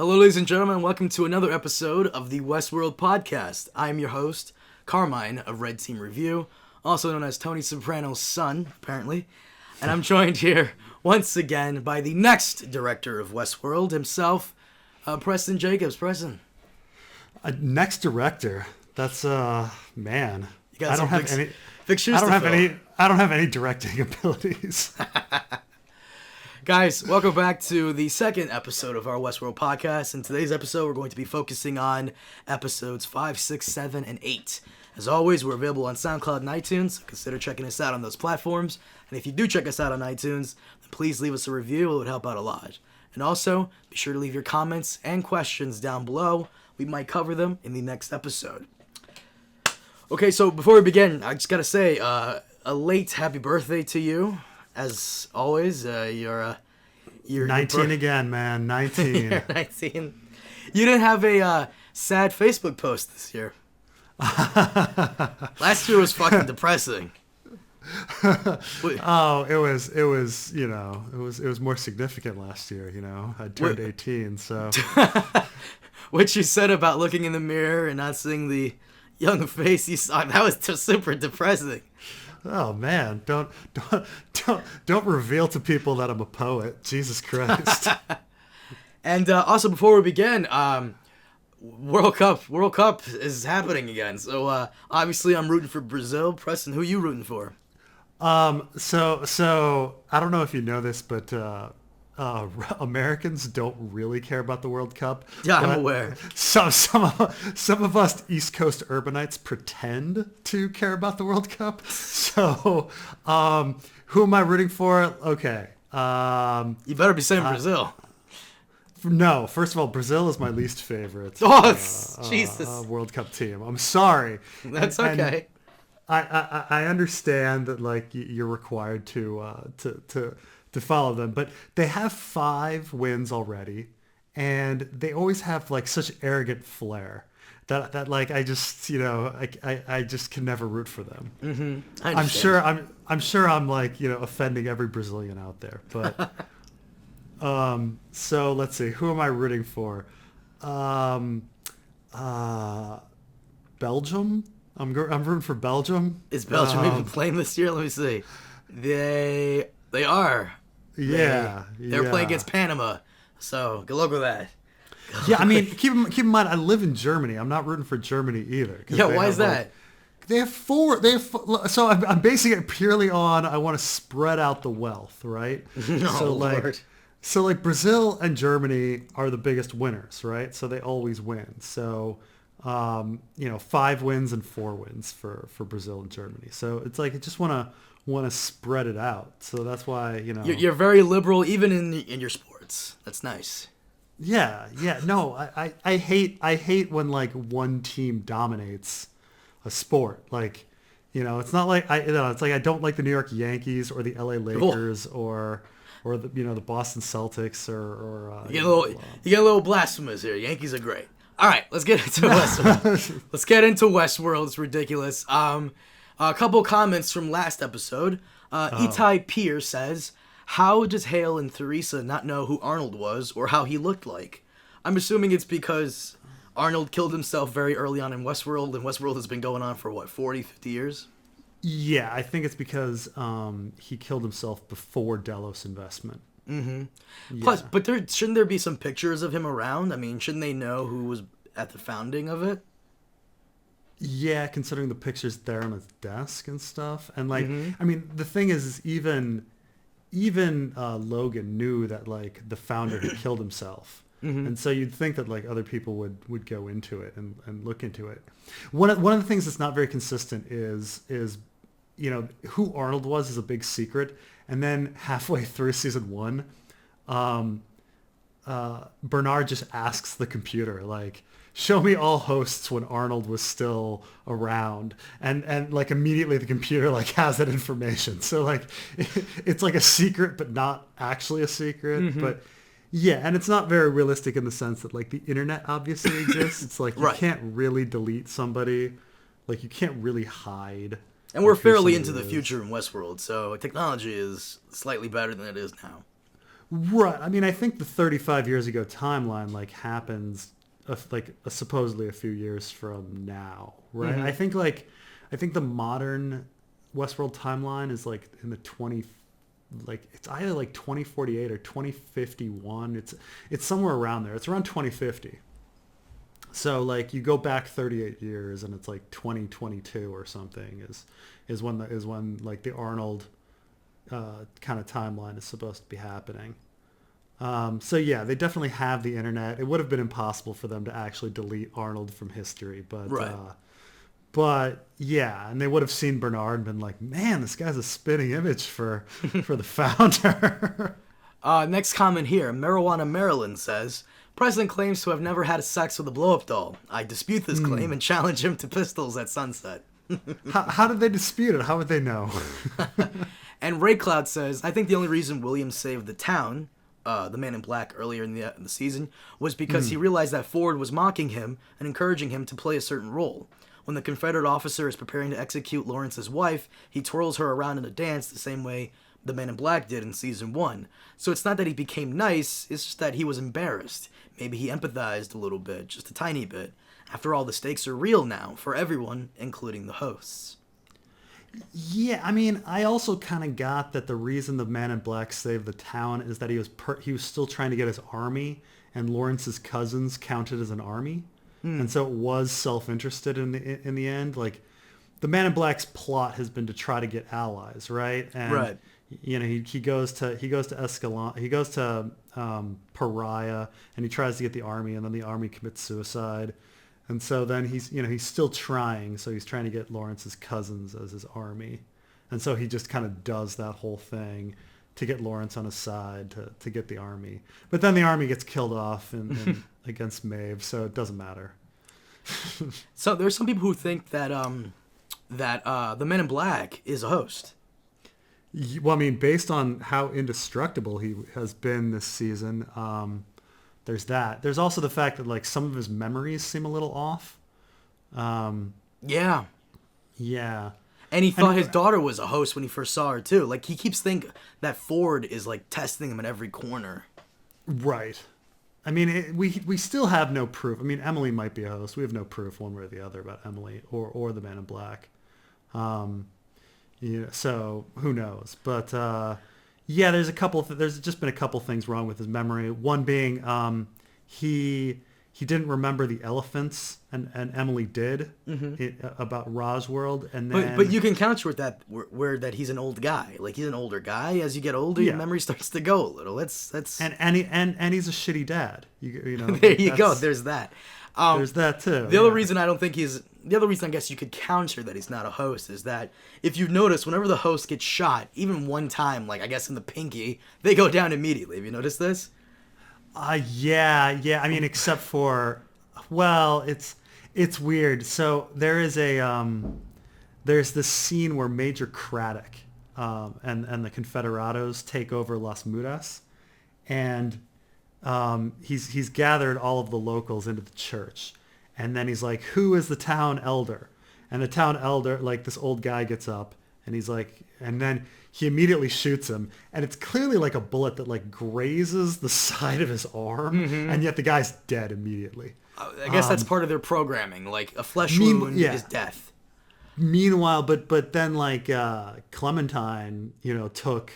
Hello, ladies and gentlemen. Welcome to another episode of the Westworld podcast. I am your host, Carmine of Red Team Review, also known as Tony Soprano's son, apparently. And I'm joined here once again by the next director of Westworld himself, Preston Jacobs. Preston. Next director. That's man. You got big shoes to fill. I don't have any directing abilities. Guys, welcome back to the second episode of our Westworld podcast. In today's episode, we're going to be focusing on episodes 5, 6, 7, and 8. As always, we're available on SoundCloud and iTunes, so consider checking us out on those platforms. And if you do check us out on iTunes, then please leave us a review. It would help out a lot. And also, be sure to leave your comments and questions down below. We might cover them in the next episode. Okay, so before we begin, I just gotta say, a late happy birthday to you. As always, you're 19 again, man. 19. You're 19. You didn't have a sad Facebook post this year. Last year was fucking depressing. Oh, it was more significant last year. I turned 18, so. What you said about looking in the mirror and not seeing the young face you saw, that was super depressing. Oh man, don't reveal to people that I'm a poet. Jesus Christ. And also before we begin, World Cup is happening again. So obviously I'm rooting for Brazil. Preston, who are you rooting for? So I don't know if you know this, but Americans don't really care about the World Cup. Yeah, I'm aware. Some of us East Coast urbanites pretend to care about the World Cup. So, who am I rooting for? Okay. You better be saying Brazil. No, first of all, Brazil is my least favorite. Oh, Jesus! World Cup team. I'm sorry. That's okay. I understand that you're required to follow them, but they have 5 wins already, and they always have such arrogant flair that I just I just can never root for them. Mm-hmm. I'm sure I'm offending every Brazilian out there, but so let's see, who am I rooting for? Belgium. I'm rooting for Belgium. Is Belgium even playing this year? Let me see. They are. Yeah, they're playing against Panama, so good luck with that. Yeah, I mean, keep in mind, I live in Germany. I'm not rooting for Germany either. Yeah, why is that? They have 4. So I'm basing it purely on I want to spread out the wealth, right? Lord. So Brazil and Germany are the biggest winners, right? So they always win. So 5 wins and 4 wins for Brazil and Germany. So it's I just want to spread it out. So that's why you're very liberal even in your sports. That's nice. Yeah. No, I hate when one team dominates a sport. It's not it's I don't like the New York Yankees or the LA Lakers or the Boston Celtics or you get a little blasphemous here. Yankees are great. All right, let's get into Westworld. Let's get into Westworld. It's ridiculous. A couple comments from last episode. Itai Pierce says, "How does Hale and Theresa not know who Arnold was or how he looked like?" I'm assuming it's because Arnold killed himself very early on in Westworld, and Westworld has been going on for, 40, 50 years? Yeah, I think it's because he killed himself before Delos investment. Mm-hmm. Yeah. Plus, but shouldn't there be some pictures of him around? I mean, shouldn't they know who was at the founding of it? Yeah, considering the pictures there on his desk and stuff. And mm-hmm. I mean, the thing is even Logan knew that the founder had killed himself. Mm-hmm. And so you'd think that other people would go into it and look into it. One of the things that's not very consistent is who Arnold was is a big secret. And then halfway through season 1, Bernard just asks the computer, show me all hosts when Arnold was still around. And immediately the computer has that information. So it's a secret, but not actually a secret. Mm-hmm. But yeah, and it's not very realistic in the sense that the internet obviously exists. It's you right. can't really delete somebody. You can't really hide. And we're fairly into the future in Westworld, so technology is slightly better than it is now. Right. I mean, I think the 35 years ago timeline like happens supposedly a few years from now, right? Mm-hmm. I think the modern Westworld timeline is like in the 20 like it's either like 2048 or 2051. It's somewhere around there. It's around 2050. So like you go back 38 years and it's like 2022 or something is when like the Arnold kind of timeline is supposed to be happening. So yeah, they definitely have the internet. It would have been impossible for them to actually delete Arnold from history, Right. but yeah, and they would have seen Bernard and been like, man, this guy's a spitting image for the founder. Next comment here. Marijuana Maryland says, Preston claims to have never had sex with a blow-up doll. I dispute this claim and challenge him to pistols at sunset. How did they dispute it? How would they know? And Ray Cloud says, I think the only reason William saved the town, the Man in Black, earlier in the season, was because he realized that Ford was mocking him and encouraging him to play a certain role. When the Confederate officer is preparing to execute Lawrence's wife, he twirls her around in a dance the same way the Man in Black did in season 1. So it's not that he became nice, it's just that he was embarrassed. Maybe he empathized a little bit, just a tiny bit. After all, the stakes are real now, for everyone, including the hosts. Yeah, I mean, I also kind of got that the reason the Man in Black saved the town is that he was still trying to get his army, and Lawrence's cousins counted as an army, and so it was self-interested in the end. Like, the Man in Black's plot has been to try to get allies, right? And, Right. You know, he goes to Escalon, he goes to Pariah, and he tries to get the army, and then the army commits suicide. And so then he's still trying. So he's trying to get Lawrence's cousins as his army. And so he just kind of does that whole thing to get Lawrence on his side to get the army. But then the army gets killed off against Maeve, so it doesn't matter. So there's some people who think that the Man in Black is a host. Well, I mean, based on how indestructible he has been this season, there's that. There's also the fact that like some of his memories seem a little off. Yeah. Yeah. And he thought his daughter was a host when he first saw her, too. Like, he keeps thinking that Ford is, like, testing him in every corner. Right. I mean, we still have no proof. I mean, Emily might be a host. We have no proof one way or the other about Emily or the Man in Black. So who knows? But yeah, there's just been a couple things wrong with his memory. One being he didn't remember the elephants, and Emily did about Rosworld, and then But you can counter with that where that he's an old guy. Like, he's an older guy. As you get older, your memory starts to go a little. That's and he's a shitty dad. You know. There you go. There's that. There's that too. The other reason I guess you could counter that he's not a host is that if you notice, whenever the host gets shot, even one time, like I guess in the pinky, they go down immediately. Have you noticed this? Yeah. I mean, except for, well, it's weird. So there's this scene where Major Craddock and the Confederados take over Las Mudas, and he's gathered all of the locals into the church, and then he's like, who is the town elder? And the town elder, like, this old guy gets up, and he's like, and then he immediately shoots him, and it's clearly like a bullet that like grazes the side of his arm, and yet the guy's dead immediately. I guess that's part of their programming. Like, a flesh wound is death. Meanwhile, but then like Clementine, took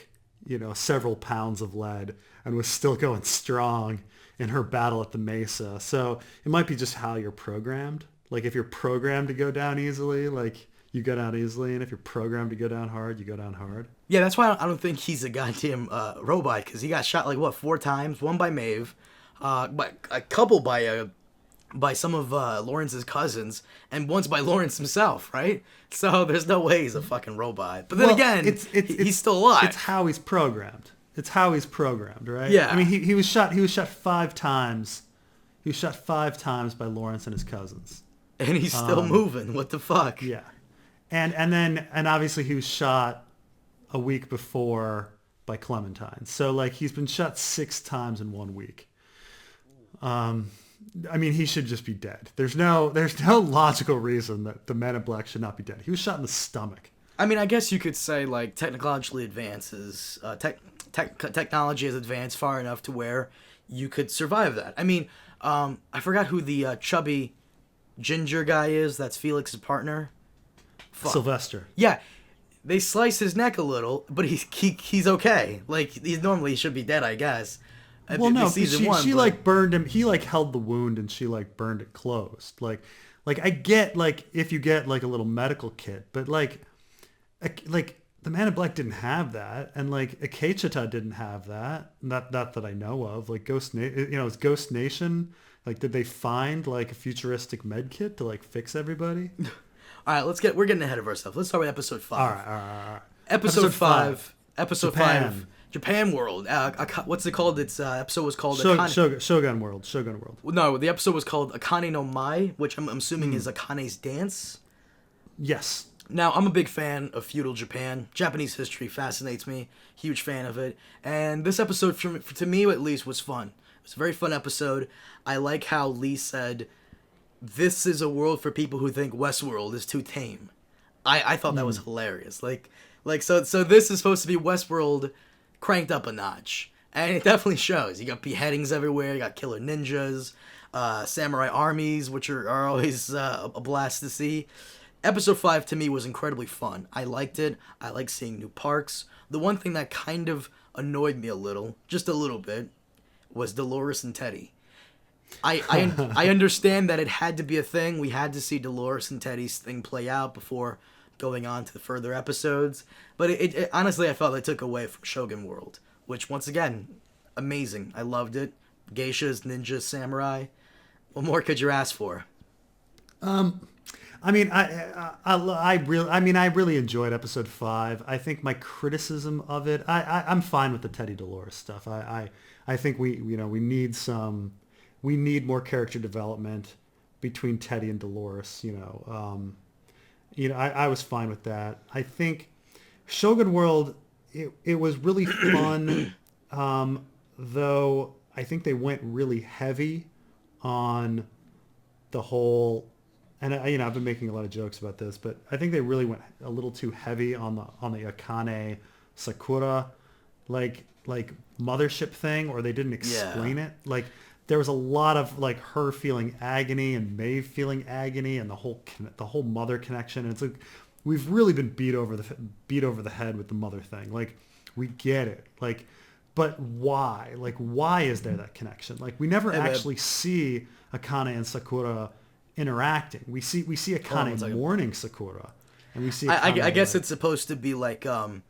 several pounds of lead and was still going strong in her battle at the Mesa. So it might be just how you're programmed. Like, if you're programmed to go down easily, like, you go down easily, and if you're programmed to go down hard, you go down hard. Yeah, that's why I don't think he's a goddamn robot, because he got shot like 4 times. One by Maeve, but a couple by some of Lawrence's cousins, and once by Lawrence himself, right? So there's no way he's a fucking robot. But then again, he's still alive. It's how he's programmed. Right? Yeah. I mean, he was shot 5 times. He was shot 5 times by Lawrence and his cousins. And he's still moving. What the fuck? Yeah. And obviously he was shot a week before by Clementine. So like, he's been shot 6 times in 1 week. I mean, he should just be dead. There's no logical reason that the Man in Black should not be dead. He was shot in the stomach. I mean, I guess you could say like technologically advances, technology has advanced far enough to where you could survive that. I mean, I forgot who the chubby ginger guy is. That's Felix's partner. Fuck. Sylvester. Yeah, they slice his neck a little, but he's okay. Like he normally should be dead, I guess. Well, no, season one, she but... like burned him. He like held the wound and she like burned it closed. Like I get like if you get like a little medical kit, but like the Man in Black didn't have that, and like Akecheta didn't have that. Not that I know of. Like is Ghost Nation. Like, did they find like a futuristic med kit to like fix everybody? All right, we're getting ahead of ourselves. Let's start with episode 5. All right. Episode 5. Episode Japan. 5. Japan World. What's it called? Its episode was called Shogun World. No, the episode was called Akane no Mai, which I'm assuming is Akane's dance. Yes. Now, I'm a big fan of feudal Japan. Japanese history fascinates me. Huge fan of it. And this episode, to me at least, was fun. It was a very fun episode. I like how Lee said, this is a world for people who think Westworld is too tame. I thought that was hilarious. So this is supposed to be Westworld cranked up a notch. And it definitely shows. You got beheadings everywhere. You got killer ninjas, samurai armies, which are always a blast to see. Episode 5 to me was incredibly fun. I liked it. I like seeing new parks. The one thing that kind of annoyed me a little, just a little bit, was Dolores and Teddy. I understand that it had to be a thing. We had to see Dolores and Teddy's thing play out before going on to the further episodes. But it honestly, I felt it took away from Shogun World, which, once again, amazing. I loved it. Geishas, ninjas, samurai. What more could you ask for? I mean, I really enjoyed episode 5. I think my criticism of it, I'm fine with the Teddy Dolores stuff. I think we need more character development between Teddy and Dolores. I was fine with that. I think Shogun World, it was really fun, though I think they went really heavy on the whole. And I've been making a lot of jokes about this, but I think they really went a little too heavy on the Akane Sakura, like mothership thing, or they didn't explain it. Like there was a lot of like her feeling agony and Maeve feeling agony, and the whole mother connection. And it's like we've really been beat over the head with the mother thing. Like we get it, like, but why? Like why is there that connection? Like we never actually see Akane and Sakura interacting. We see Akane mourning Sakura, and we see. I guess it's supposed to be like I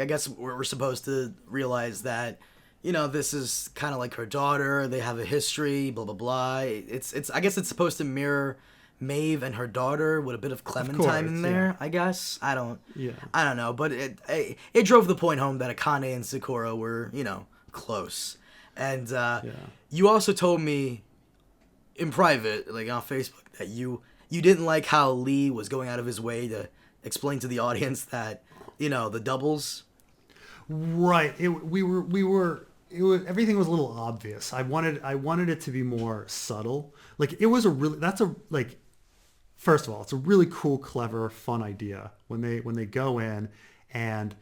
guess we're supposed to realize that this is kind of like her daughter. They have a history, blah blah blah. I guess it's supposed to mirror Maeve and her daughter with a bit of Clementine in there. Yeah. I guess I don't know, but it drove the point home that Akane and Sakura were close, and you also told me in private, like on Facebook, that you didn't like how Lee was going out of his way to explain to the audience that the doubles. Right. Everything was a little obvious. I wanted it to be more subtle. Like it was first of all, it's a really cool, clever, fun idea when they go in and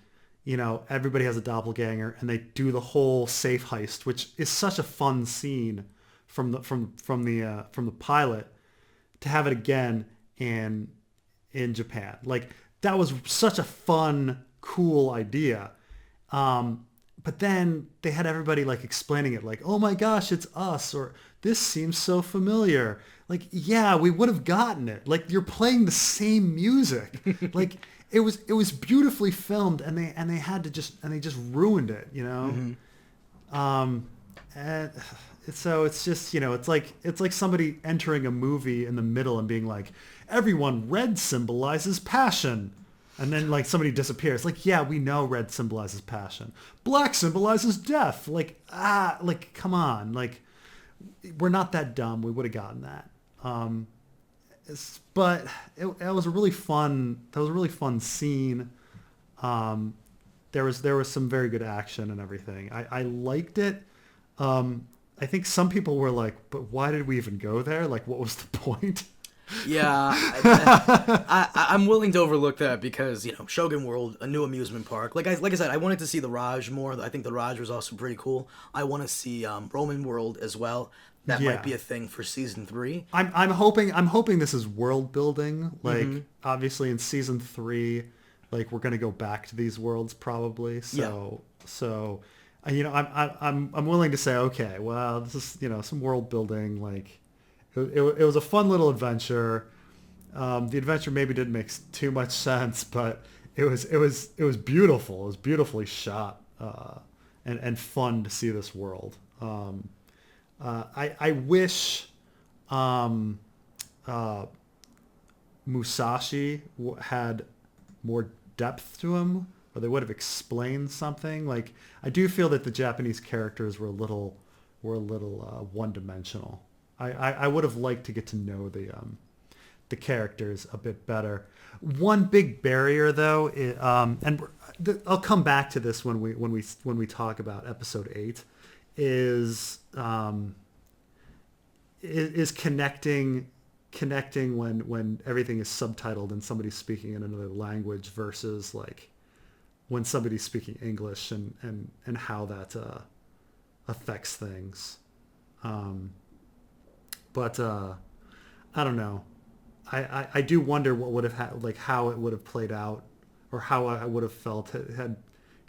everybody has a doppelganger and they do the whole safe heist, which is such a fun scene from the pilot, to have it again in Japan. Like that was such a fun, cool idea. But then they had everybody like explaining it like, oh my gosh, it's us, or this seems so familiar. Like, yeah, we would have gotten it. Like you're playing the same music. Like it was beautifully filmed, and they just ruined it, Mm-hmm. And so it's just, it's like somebody entering a movie in the middle and being like, everyone, red symbolizes passion. And then like somebody disappears. Like, yeah, we know red symbolizes passion. Black symbolizes death. Like, come on. Like, we're not that dumb. We would have gotten that. But it was a really fun, scene. There was some very good action and everything. I liked it. I think some people were like, but why did we even go there? Like, what was the point? Yeah, I'm willing to overlook that because Shogun World, a new amusement park. Like I said, I wanted to see the Raj more. I think the Raj was also pretty cool. I want to see Roman World as well. That might Yeah. be a thing for season 3. I'm hoping this is world building. Like obviously in season 3, like we're gonna go back to these worlds probably. So I'm willing to say, okay, well, this is some world building. Like it was a fun little adventure. The adventure maybe didn't make too much sense, but it was beautiful. It was beautifully shot and fun to see this world. I wish Musashi had more depth to him, or they would have explained something. Like I do feel that the Japanese characters were a little one-dimensional. I would have liked to get to know the characters a bit better. One big barrier though, I'll come back to this when we talk about episode 8. Is connecting when everything is subtitled and somebody's speaking in another language versus like when somebody's speaking English and how that affects things. But I don't know. I do wonder what would have like how it would have played out, or how I would have felt had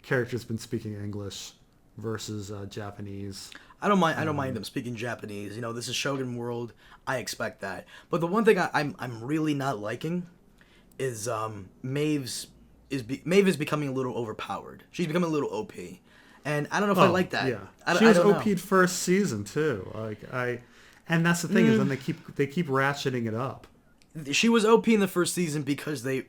characters been speaking English versus Japanese. I don't mind them speaking Japanese. This is Shogun World. I expect that. But the one thing I'm really not liking is Maeve is becoming a little overpowered. She's becoming a little OP, and I don't know if I like that. Yeah, she was OP'd first season too. And that's the thing is then they keep ratcheting it up. She was OP in the first season because they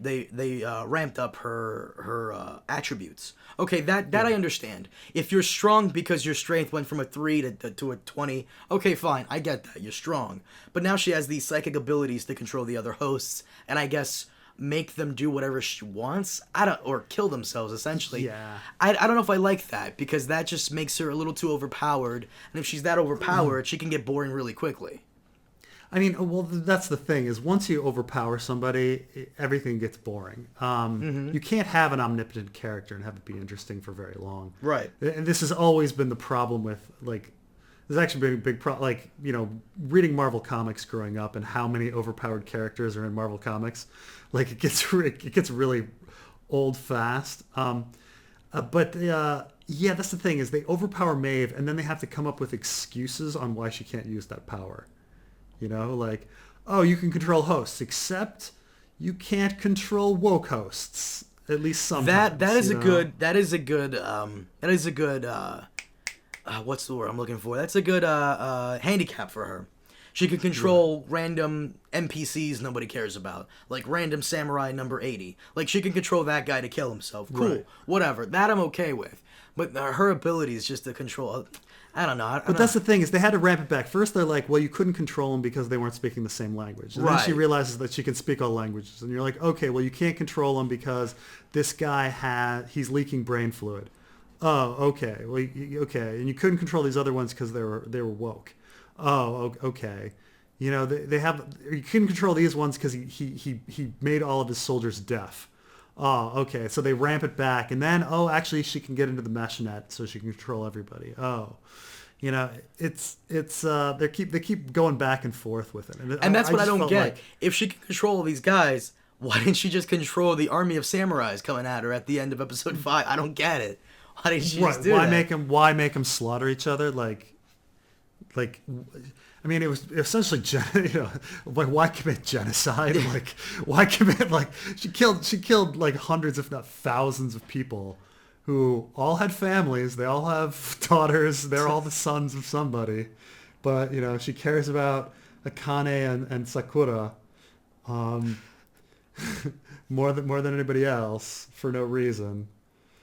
ramped up her attributes. Okay, that I understand. If you're strong because your strength went from a 3 to a 20, okay, fine, I get that. You're strong. But now she has these psychic abilities to control the other hosts, and I guess make them do whatever she wants. Or kill themselves essentially. Yeah. I don't know if I like that, because that just makes her a little too overpowered, and if she's that overpowered, she can get boring really quickly. I mean, well, that's the thing is once you overpower somebody, everything gets boring. You can't have an omnipotent character and have it be interesting for very long. Right. And this has always been the problem with, like, there's actually been a big problem, like, reading Marvel Comics growing up and how many overpowered characters are in Marvel Comics. Like, it gets really old fast. But that's the thing is they overpower Maeve and then they have to come up with excuses on why she can't use that power. Like, oh, you can control hosts, except you can't control woke hosts. At least sometimes. That is a good what's the word I'm looking for? That's a good handicap for her. She can control random NPCs nobody cares about, like random samurai number 80. Like, she can control that guy to kill himself. Cool, whatever. That I'm okay with. But her ability is just to control. I don't know. But that's the thing is they had to ramp it back. First they're like, well, you couldn't control them because they weren't speaking the same language. And then she realizes that she can speak all languages. And you're like, okay, well, you can't control them because this guy he's leaking brain fluid. Oh, okay. Well, okay. And you couldn't control these other ones because they were woke. Oh, okay. They have, you couldn't control these ones because he made all of his soldiers deaf. Oh, okay. So they ramp it back, and then actually she can get into the mesh net, so she can control everybody. Oh, it's they keep going back and forth with it, and that's what I don't get. Like, if she can control all these guys, why didn't she just control the army of samurais coming at her at the end of episode 5? I don't get it. Why didn't she just do that? Why make them slaughter each other? Like. I mean, it was essentially, like, why commit genocide? Like, why commit, like, she killed like hundreds, if not thousands of people who all had families. They all have daughters. They're all the sons of somebody. But, she cares about Akane and Sakura more than anybody else for no reason.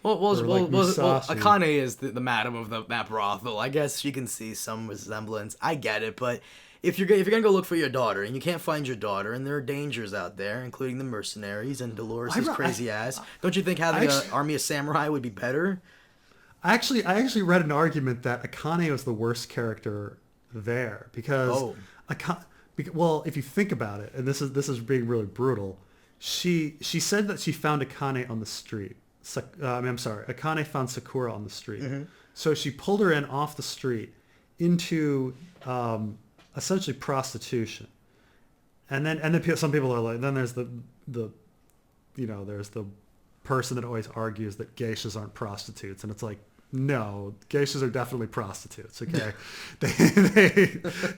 Well, Akane is the madam of that brothel. I guess she can see some resemblance. I get it, but if you're gonna go look for your daughter and you can't find your daughter, and there are dangers out there, including the mercenaries and Dolores' crazy ass, don't you think having an army of samurai would be better? I actually read an argument that Akane was the worst character there because Well, if you think about it, and this is being really brutal, she said that she found Akane on the street. I'm sorry, Akane found Sakura on the street. So she pulled her in off the street into essentially prostitution. And then some people are like, then there's the there's the person that always argues that geishas aren't prostitutes, and it's like, no, geishas are definitely prostitutes. Okay,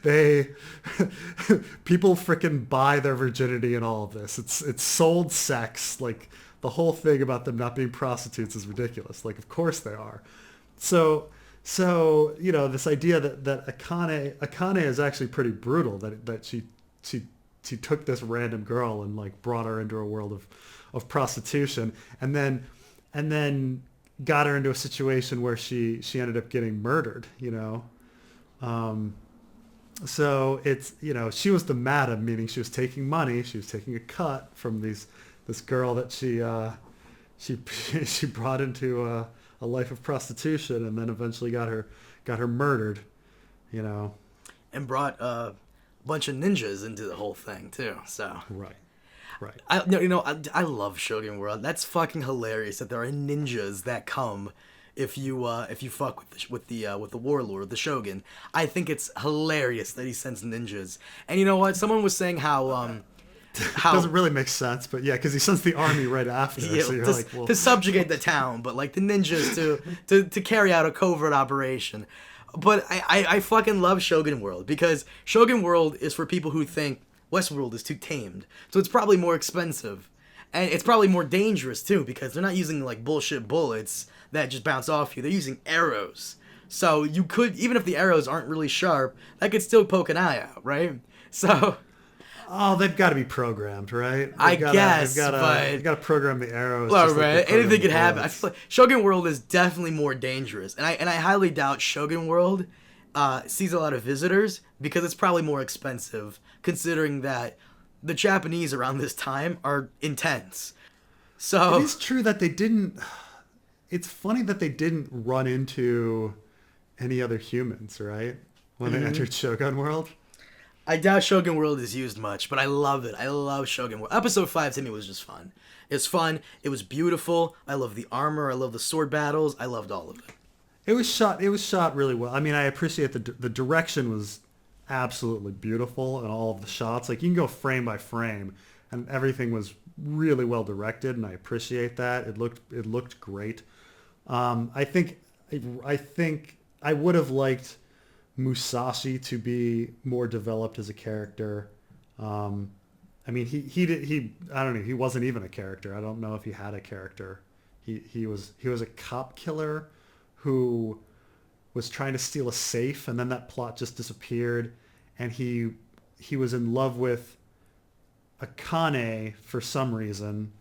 they people freaking buy their virginity and all of this. It's sold sex. Like, the whole thing about them not being prostitutes is ridiculous. Like, of course they are. So this idea that Akane is actually pretty brutal. That she took this random girl and like brought her into a world of prostitution, and then got her into a situation where she ended up getting murdered, so it's, she was the madam, meaning she was taking money, she was taking a cut from this girl that she brought into a life of prostitution, and then eventually got her murdered, And brought a bunch of ninjas into the whole thing too. So right. I love Shogun World. That's fucking hilarious that there are ninjas that come if you fuck with the warlord, the Shogun. I think it's hilarious that he sends ninjas. And you know what? Someone was saying how doesn't really make sense, but yeah, because he sends the army right after. Yeah, so you're like, well, to subjugate the town, but like the ninjas to carry out a covert operation. But I fucking love Shogun World, because Shogun World is for people who think Westworld is too tamed. So it's probably more expensive. And it's probably more dangerous too, because they're not using like bullshit bullets that just bounce off you. They're using arrows. So you could, even if the arrows aren't really sharp, that could still poke an eye out, right? So... Oh, they've got to be programmed, right? They've guess, got but... to program the arrows. Well, right, anything could happen. I feel like Shogun World is definitely more dangerous. And I highly doubt Shogun World sees a lot of visitors, because it's probably more expensive, considering that the Japanese around this time are intense. So it is true that they didn't... It's funny that they didn't run into any other humans, right? When they entered Shogun World. I doubt Shogun World is used much, but I love it. I love Shogun World. Episode 5 to me was just fun. It's fun. It was beautiful. I love the armor. I love the sword battles. I loved all of it. It was shot really well. I mean, I appreciate the direction was absolutely beautiful, and all of the shots. Like, you can go frame by frame, and everything was really well directed, and I appreciate that. It looked great. I think I would have liked Musashi to be more developed as a character. I mean, he I don't know, he wasn't even a character. I don't know if he had a character. He was a cop killer who was trying to steal a safe, and then that plot just disappeared, and he was in love with Akane for some reason.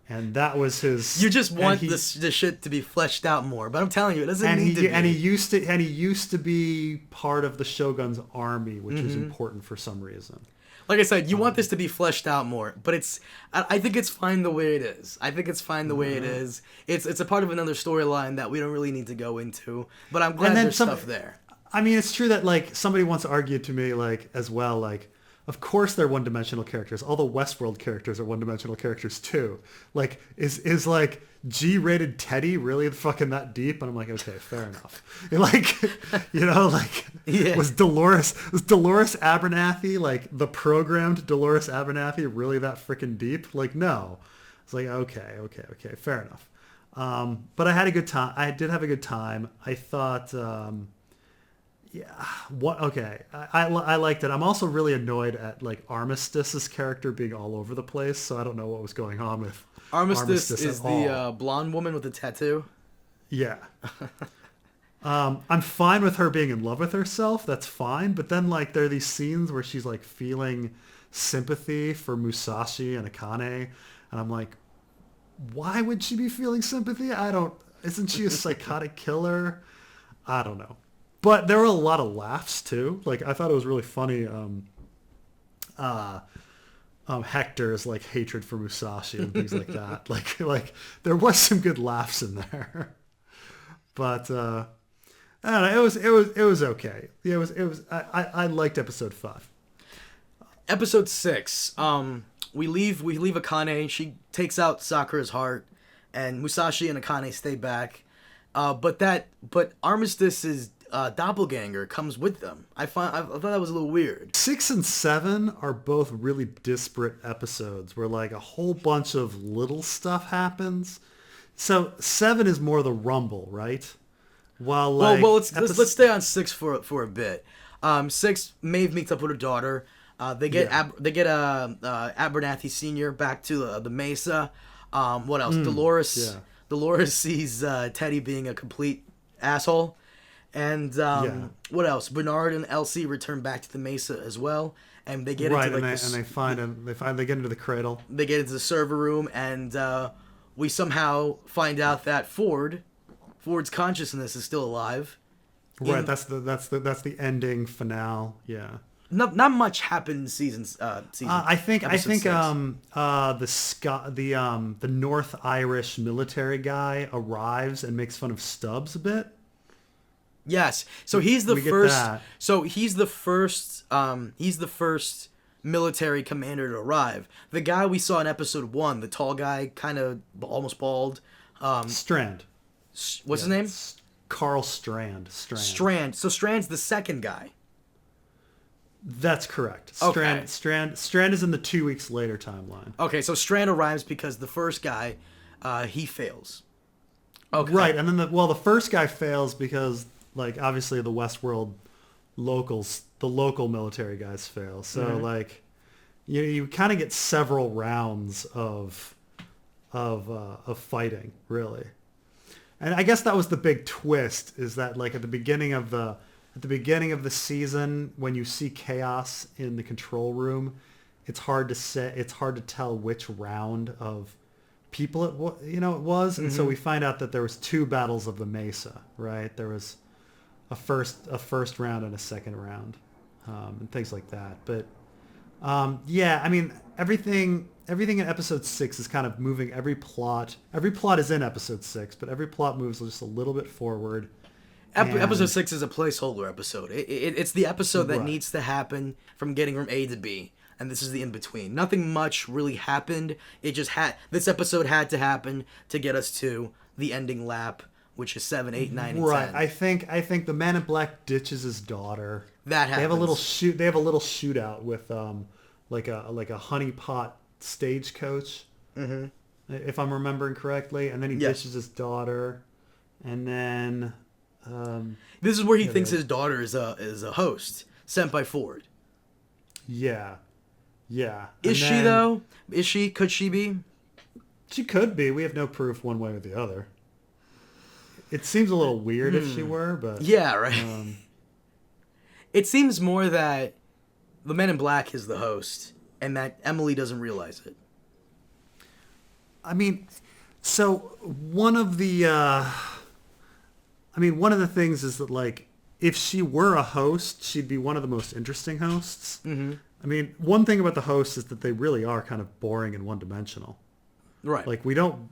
And that was his. You just want the shit to be fleshed out more, but I'm telling you, it doesn't need to be. And he used to be part of the Shogun's army, which is important for some reason. Like I said, you want this to be fleshed out more, but I think it's fine the way it is. I think it's fine the way it is. It's a part of another storyline that we don't really need to go into, but I'm glad there's stuff there. I mean, it's true that like somebody once argued to me like as well, like, of course they're one-dimensional characters. All the Westworld characters are one-dimensional characters too. Like, is like G-rated Teddy really fucking that deep? And I'm like, okay, fair enough. Like, yeah. Was Dolores Abernathy, like the programmed Dolores Abernathy, really that freaking deep? Like, no. It's like, okay, fair enough. But I had a good time. I did have a good time. I thought... Yeah. What? Okay. I liked it. I'm also really annoyed at like Armistice's character being all over the place. So I don't know what was going on with Armistice is the blonde woman with the tattoo. Yeah. I'm fine with her being in love with herself. That's fine. But then like there are these scenes where she's like feeling sympathy for Musashi and Akane, and I'm like, why would she be feeling sympathy? Isn't she a psychotic killer? I don't know. But there were a lot of laughs too. Like, I thought it was really funny. Hector's like hatred for Musashi and things like that. Like there was some good laughs in there. But I don't know. It was okay. Yeah, it was. I liked episode 5. Episode 6. We leave Akane. She takes out Sakura's heart, and Musashi and Akane stay back. But Armistice's doppelganger comes with them. I thought that was a little weird. 6 and 7 are both really disparate episodes where like a whole bunch of little stuff happens. So 7 is more the rumble, right? While like let's stay on 6 for a bit. 6, Maeve meets up with her daughter. They get Abernathy Sr. back to the Mesa. What else? Dolores sees Teddy being a complete asshole. And what else? Bernard and Elsie return back to the Mesa as well, and they get into they get into the cradle. They get into the server room, and we somehow find out that Ford's consciousness is still alive. Right. That's the ending finale. Yeah. Not much happened in season. I think the North Irish military guy arrives and makes fun of Stubbs a bit. Yes. So he's the first. So he's the first. He's the first military commander to arrive. The guy we saw in episode 1, the tall guy, kind of almost bald. Strand. What's his name? Carl Strand. Strand. So Strand's the second guy. That's correct. Okay. Strand is in the 2 weeks later timeline. Okay, so Strand arrives because the first guy, he fails. Okay. Right, and then the first guy fails because, like, obviously the Westworld the local military guys fail. So, like, you kind of get several rounds of fighting, really. And I guess that was the big twist, is that, like, at the beginning of the season, when you see chaos in the control room, it's hard to tell which round of people it was. And so we find out that there was 2 battles of the Mesa, right? There was a first round and a second round, and things like that. But I mean, everything in episode 6 is kind of moving. Every plot is in episode 6, but every plot moves just a little bit forward. Episode 6 is a placeholder episode. It's the episode that needs to happen from getting from A to B, and this is the in-between. Nothing much really happened. This episode had to happen to get us to the ending lap, which is 7, 8, 9, and 10. Right. I think the Man in Black ditches his daughter. That happens. They have a little shootout with like a honeypot stagecoach, if I'm remembering correctly, and then he ditches his daughter, and then. This is where he thinks his daughter is a host sent by Ford. Yeah. Is she though? Is she? Could she be? She could be. We have no proof one way or the other. It seems a little weird if she were, but yeah, right. It seems more that the Man in Black is the host, and that Emily doesn't realize it. I mean, so one of the things is that, like, if she were a host, she'd be one of the most interesting hosts. Mm-hmm. I mean, one thing about the hosts is that they really are kind of boring and one-dimensional. Right. Like, we don't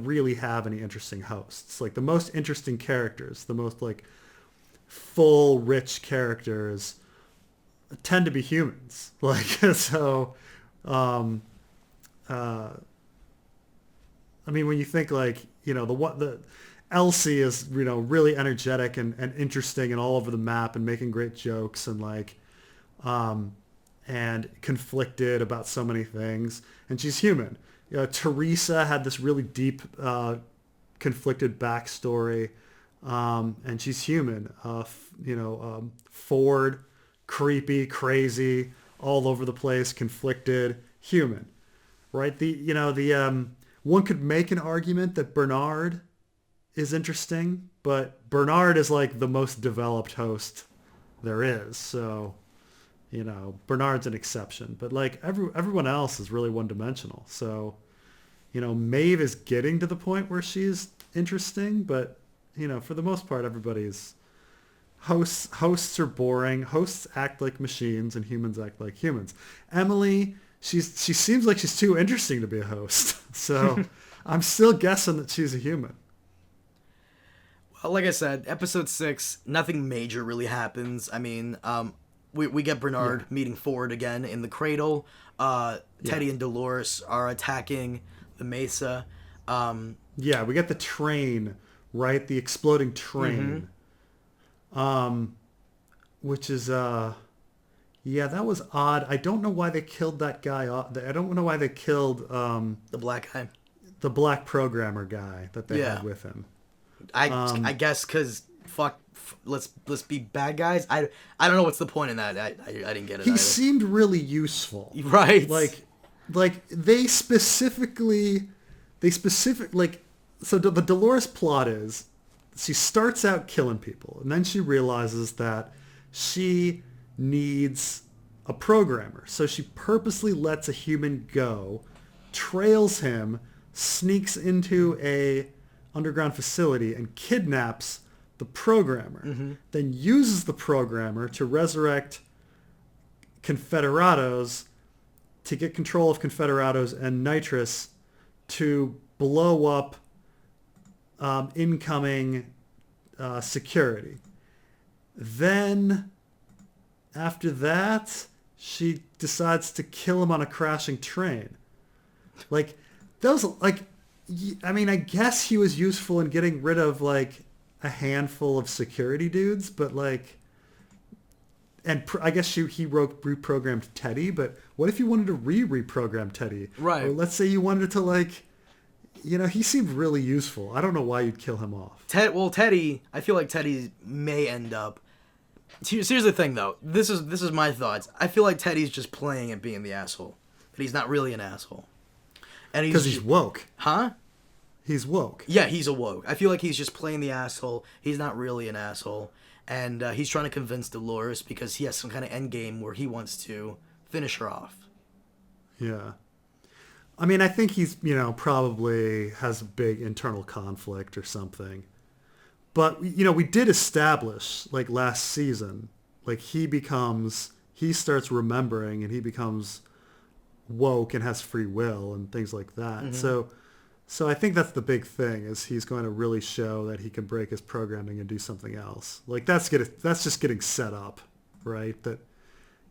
really have any interesting hosts. Like, the most interesting characters, the most, like, full, rich characters tend to be humans. Like, so, I mean, when you think, like, the Elsie is, really energetic and interesting and all over the map and making great jokes and, like, and conflicted about so many things. And she's human. Teresa had this really deep, conflicted backstory, and she's human. Ford, creepy, crazy, all over the place, conflicted, human, right? One could make an argument that Bernard is interesting, but Bernard is, like, the most developed host there is. So, Bernard's an exception, but, like, everyone else is really one-dimensional. So, Maeve is getting to the point where she's interesting, but, for the most part, everybody's hosts are boring. Hosts act like machines, and humans act like humans. Emily, she seems like she's too interesting to be a host. So, I'm still guessing that she's a human. Well, like I said, episode 6, nothing major really happens. I mean, we get Bernard meeting Ford again in the cradle. Teddy and Dolores are attacking the Mesa. Yeah, we get the train, right? The exploding train. Which is, that was odd. I don't know why they killed that guy. I don't know why they killed the black guy. The black programmer guy that they had with him. I guess because let's be bad guys. I don't know what's the point in that. I didn't get it. He either. seemed really useful, right? Like they specifically so the Dolores plot is she starts out killing people and then she realizes that she needs a programmer, so she purposely lets a human go, trails him, sneaks into a underground facility and kidnaps the programmer, then uses the programmer to resurrect Confederados, to get control of Confederados and Nitrous to blow up incoming security. Then after that, she decides to kill him on a crashing train. I guess he was useful in getting rid of like a handful of security dudes, but I guess he reprogrammed Teddy, but what if you wanted to reprogram Teddy? Right. Or let's say you wanted to he seemed really useful. I don't know why you'd kill him off. Teddy, I feel like Teddy may end up. Here's the thing, though. This is my thoughts. I feel like Teddy's just playing at being the asshole, but he's not really an asshole. And because he's woke. Huh? He's woke. Yeah, he's a woke. I feel like he's just playing the asshole. He's not really an asshole, and he's trying to convince Dolores because he has some kind of end game where he wants to finish her off. Yeah. I mean, I think he's, probably has a big internal conflict or something. But, we did establish, last season, he starts remembering and he becomes woke and has free will and things like that. Mm-hmm. So I think that's the big thing, is he's going to really show that he can break his programming and do something else. That's just getting set up, right? That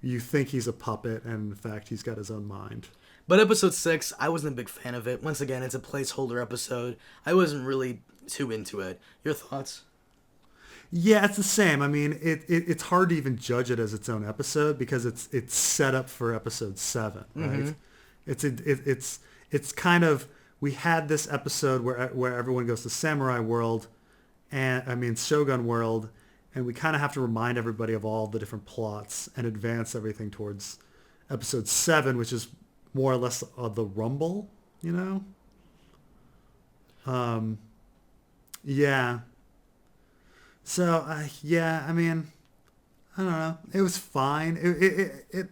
you think he's a puppet and in fact he's got his own mind. But episode 6, I wasn't a big fan of it. Once again, it's a placeholder episode. I wasn't really too into it. Your thoughts? Yeah, it's the same. I mean, it's hard to even judge it as its own episode because it's set up for episode 7, right? Mm-hmm. It's kind of, we had this episode where everyone goes to Samurai World, Shogun World, and we kind of have to remind everybody of all the different plots and advance everything towards episode 7, which is more or less the Rumble, Yeah. So, I don't know. It was fine.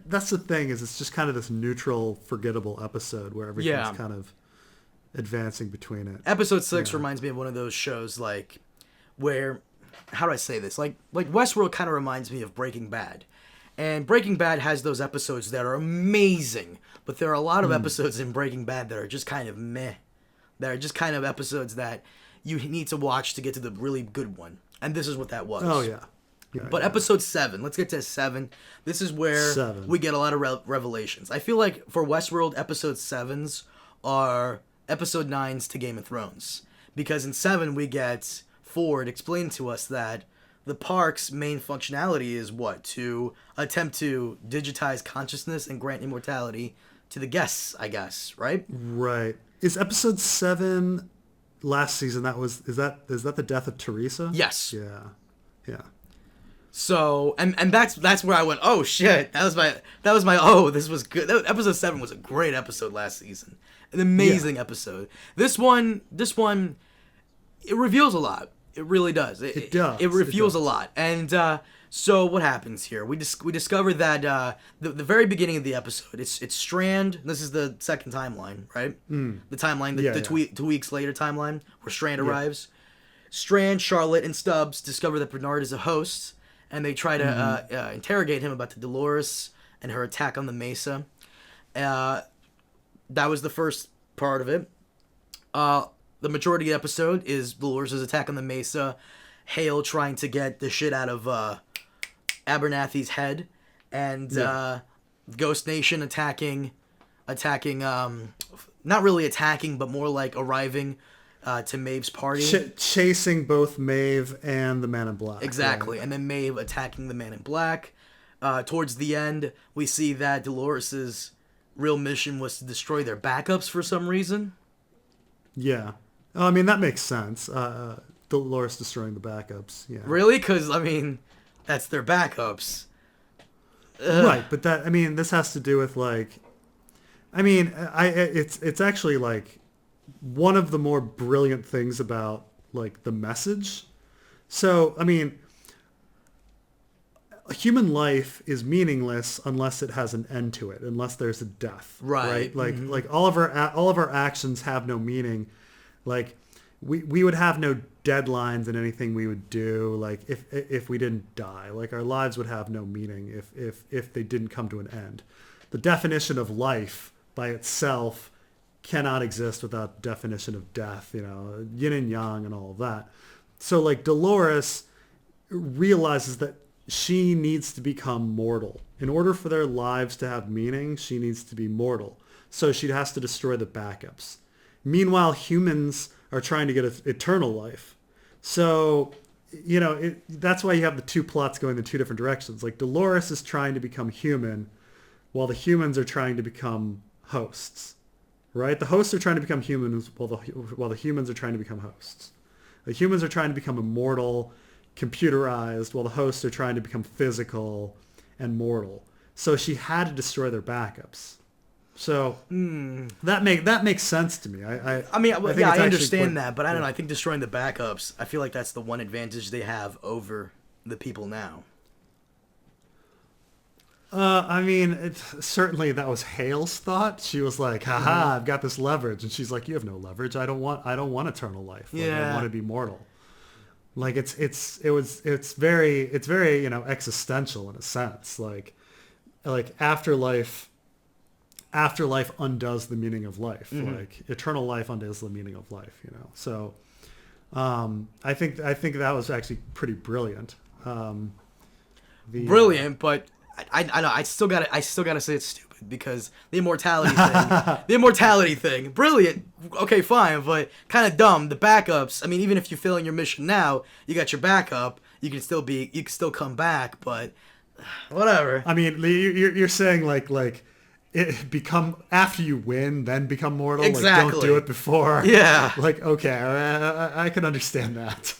That's the thing, is it's just kind of this neutral, forgettable episode where everything's kind of advancing between it. Episode 6 reminds me of one of those shows, where, how do I say this? Like Westworld kind of reminds me of Breaking Bad. And Breaking Bad has those episodes that are amazing, but there are a lot of episodes in Breaking Bad that are just kind of meh. That are just kind of episodes that you need to watch to get to the really good one. And this is what that was. Oh, yeah. But episode 7, let's get to 7. This is where we get a lot of revelations. I feel like for Westworld, episode 7s are episode 9s to Game of Thrones. Because in 7, we get Ford explain to us that the park's main functionality is what? To attempt to digitize consciousness and grant immortality to the guests, I guess, right? Right. Is episode 7 last season? Is that the death of Teresa? Yes. Yeah. So and that's where I went, oh shit, that was my oh, this was good. Episode 7 was a great episode last season. An amazing episode. This one it reveals a lot. It really does. It does. It reveals a lot. And so what happens here? We discover that the very beginning of the episode, it's Strand. This is the second timeline, right? The timeline, the 2 weeks later timeline where Strand arrives. Strand, Charlotte, and Stubbs discover that Bernard is a host, and they try to interrogate him about the Dolores and her attack on the Mesa. That was the first part of it. The majority of the episode is Dolores' attack on the Mesa, Hale trying to get the shit out of Abernathy's head, and Ghost Nation attacking, not really attacking, but more like arriving to Maeve's party. Chasing both Maeve and the Man in Black. Exactly, right? and then Maeve attacking the Man in Black. Towards the end, we see that Dolores's real mission was to destroy their backups for some reason. Yeah. I mean, that makes sense. Dolores destroying the backups. Yeah. Really? Because, I mean, that's their backups. Right, but this has to do with, like... it's actually, like, one of the more brilliant things about, like, the message. So, human life is meaningless unless it has an end to it, unless there's a death. Right. Like all of our actions have no meaning. Like we would have no deadlines in anything we would do. Like if we didn't die, like our lives would have no meaning if they didn't come to an end. The definition of life by itself cannot exist without the definition of death. Yin and yang and all of that. So like Dolores realizes that she needs to become mortal. In order for their lives to have meaning, she needs to be mortal. So she has to destroy the backups. Meanwhile, humans are trying to get eternal life. So, that's why you have the two plots going in two different directions. Like Dolores is trying to become human, while the humans are trying to become hosts. Right? The hosts are trying to become humans, while the humans are trying to become hosts. The humans are trying to become immortal, computerized, while the hosts are trying to become physical and mortal. So she had to destroy their backups. So that makes sense to me. I understand that, but I don't know. I think destroying the backups, I feel like that's the one advantage they have over the people now. Certainly that was Hale's thought. She was like, haha, I've got this leverage. And she's like, you have no leverage. I don't want eternal life. Like, I want to be mortal. Like it's very existential in a sense. Like afterlife undoes the meaning of life. Like eternal life undoes the meaning of life. So I think that was actually pretty brilliant. Brilliant, but I know I still gotta say it's stupid because the immortality thing, brilliant. Okay, fine, but kind of dumb. The backups. I mean, even if you're failing your mission now, you got your backup. You can still come back, but whatever. I mean, you're saying like it become after you win, then become mortal. Exactly. Like, don't do it before. Yeah. Like, okay, I can understand that.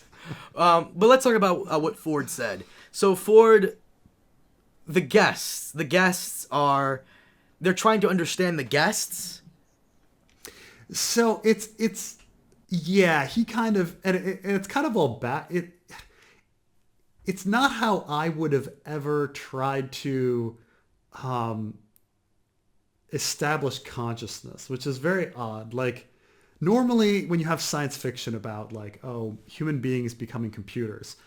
But let's talk about what Ford said. So Ford, the guests are, they're trying to understand the guests. So it's he kind of, and it's kind of all back. It's not how I would have ever tried to establish consciousness, which is very odd. Like normally when you have science fiction about like, oh, human beings becoming computers,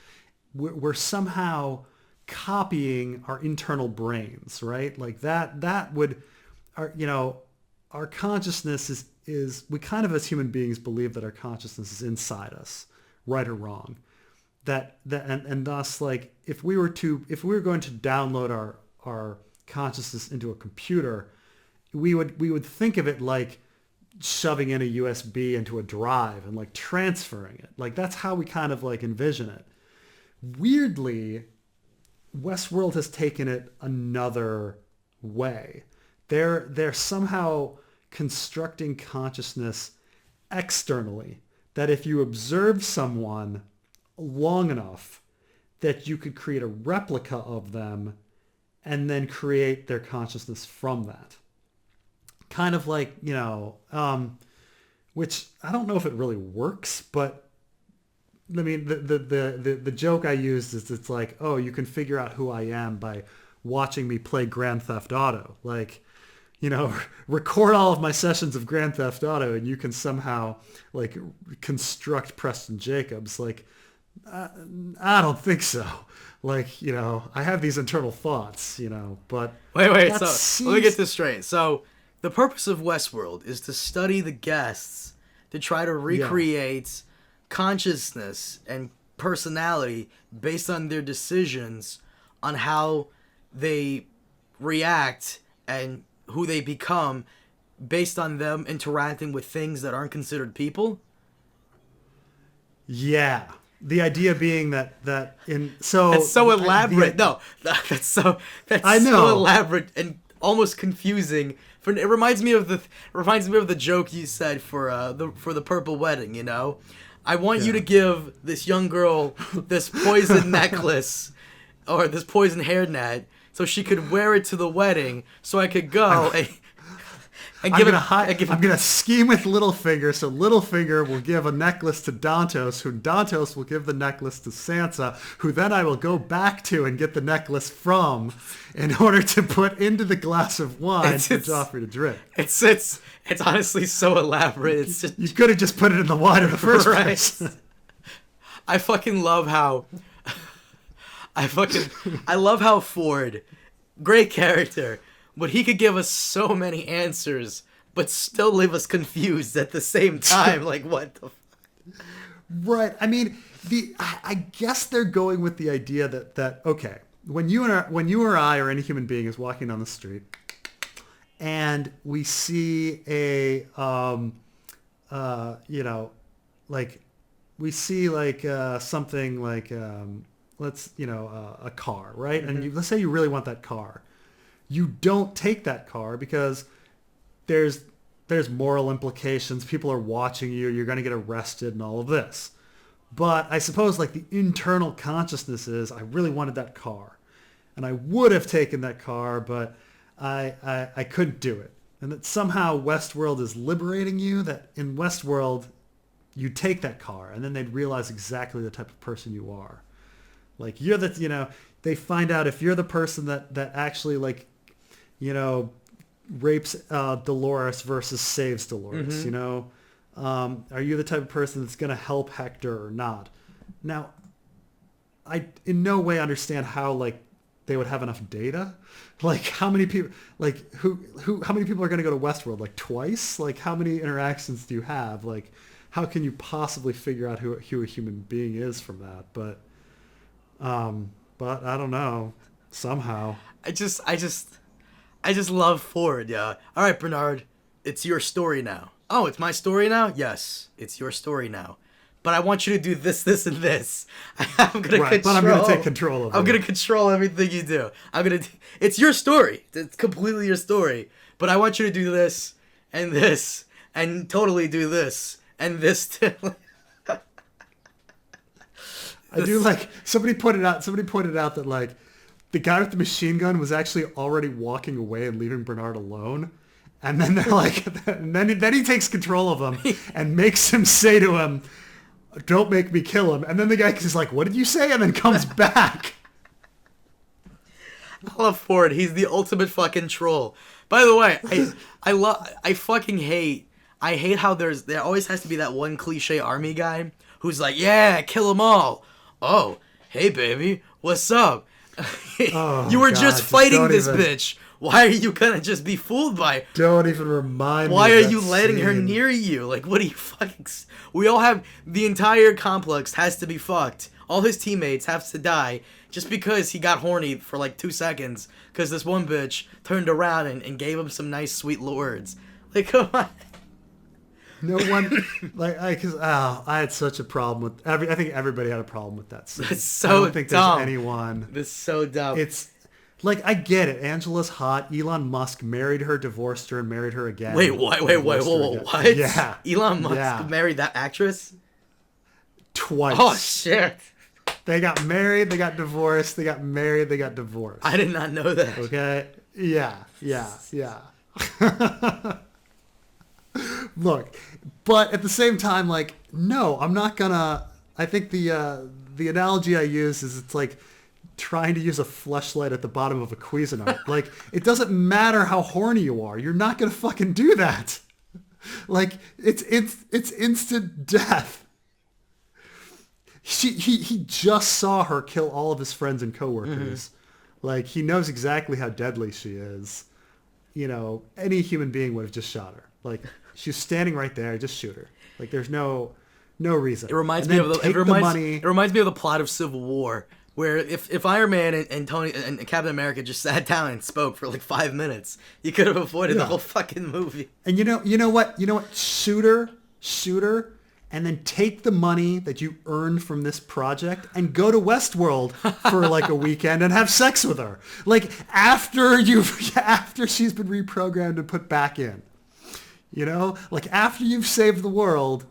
we're somehow copying our internal brains, right? Like that would, our consciousness is we kind of as human beings believe that our consciousness is inside us, right or wrong. And thus, like if we were going to download our consciousness into a computer, we would think of it like shoving in a USB into a drive and like transferring it. Like that's how we kind of like envision it. Weirdly, Westworld has taken it another way. They're somehow constructing consciousness externally, that if you observe someone long enough that you could create a replica of them and then create their consciousness from that. Kind of like, which I don't know if it really works, but I mean, the joke I used is it's like, oh, you can figure out who I am by watching me play Grand Theft Auto. Like, record all of my sessions of Grand Theft Auto and you can somehow like construct Preston Jacobs. Like, I don't think so. Like, I have these internal thoughts, but... Wait, so let me get this straight. So the purpose of Westworld is to study the guests, to try to recreate consciousness and personality based on their decisions on how they react and who they become based on them interacting with things that aren't considered people. Yeah. The idea being that that's so elaborate. That's so elaborate and almost confusing. It reminds me of the joke you said for the purple wedding. You know, I want you to give this young girl this poison necklace or this poison hairnet so she could wear it to the wedding, so I could go and I'm gonna scheme with Littlefinger, so Littlefinger will give a necklace to Dantos, who Dantos will give the necklace to Sansa, who then I will go back to and get the necklace from, in order to put into the glass of wine for Joffrey to drink. It's honestly so elaborate. It's just, you could have just put it in the wine in the first place. I fucking love how I love how Ford, great character. But he could give us so many answers, but still leave us confused at the same time. Like, what the fuck? Right. I mean, I guess they're going with the idea that okay, when you or I or any human being is walking down the street, and we see a something like a car, right? Mm-hmm. And let's say you really want that car. You don't take that car because there's moral implications. People are watching you. You're going to get arrested and all of this. But I suppose like the internal consciousness is, I really wanted that car. And I would have taken that car, but I couldn't do it. And that somehow Westworld is liberating you, that in Westworld you take that car and then they'd realize exactly the type of person you are. Like they find out if you're the person that actually rapes Dolores versus saves Dolores, mm-hmm. Are you the type of person that's going to help Hector or not? Now, I in no way understand how they would have enough data. Like how many people, how many people are going to go to Westworld? Like twice? Like how many interactions do you have? Like how can you possibly figure out who a human being is from that? But I don't know. Somehow. I just love Ford, yeah. All right, Bernard, it's your story now. Oh, it's my story now? Yes, it's your story now. But I want you to do this, this, and this. I'm going to take control of it. I'm going to control everything you do. It's your story. It's completely your story. But I want you to do this, and totally do this, and this too. I do somebody pointed out that the guy with the machine gun was actually already walking away and leaving Bernard alone. And then they're and then he takes control of him and makes him say to him, "Don't make me kill him." And then the guy is like, "What did you say?" And then comes back. I love Ford. He's the ultimate fucking troll. By the way, I hate how there always has to be that one cliche army guy who's like, "Yeah, kill them all." Oh, hey baby, what's up? You were just fighting this bitch. Why are you gonna just be fooled by? Don't even remind me. Why are you letting her near you? Like, what are you fucking? We all have the entire complex has to be fucked. All his teammates have to die just because he got horny for 2 seconds because this one bitch turned around and gave him some nice sweet words. Like, come on. No one, I had such a problem with I think everybody had a problem with that scene. It's so dumb. I don't think dumb. There's anyone. It's so dumb. It's I get it. Angela's hot. Elon Musk married her, divorced her, and married her again. Wait, whoa, what? Yeah. Elon Musk married that actress? Twice. Oh, shit. They got married, they got divorced, they got married, they got divorced. I did not know that. Okay? Yeah. Look, but at the same time, no, I'm not gonna. I think the analogy I use is it's like trying to use a fleshlight at the bottom of a Cuisinart. It doesn't matter how horny you are, you're not gonna fucking do that. It's instant death. He just saw her kill all of his friends and coworkers. Mm-hmm. He knows exactly how deadly she is. Any human being would have just shot her. She's standing right there, just shoot her. There's no reason. It reminds me of the plot of Civil War Where if Iron Man and Tony and Captain America just sat down and spoke for like 5 minutes, you could have avoided the whole fucking movie. And you know what? Shooter, and then take the money that you earned from this project and go to Westworld for like a weekend and have sex with her. Like after she's been reprogrammed and put back in. You know, like after you've saved the world,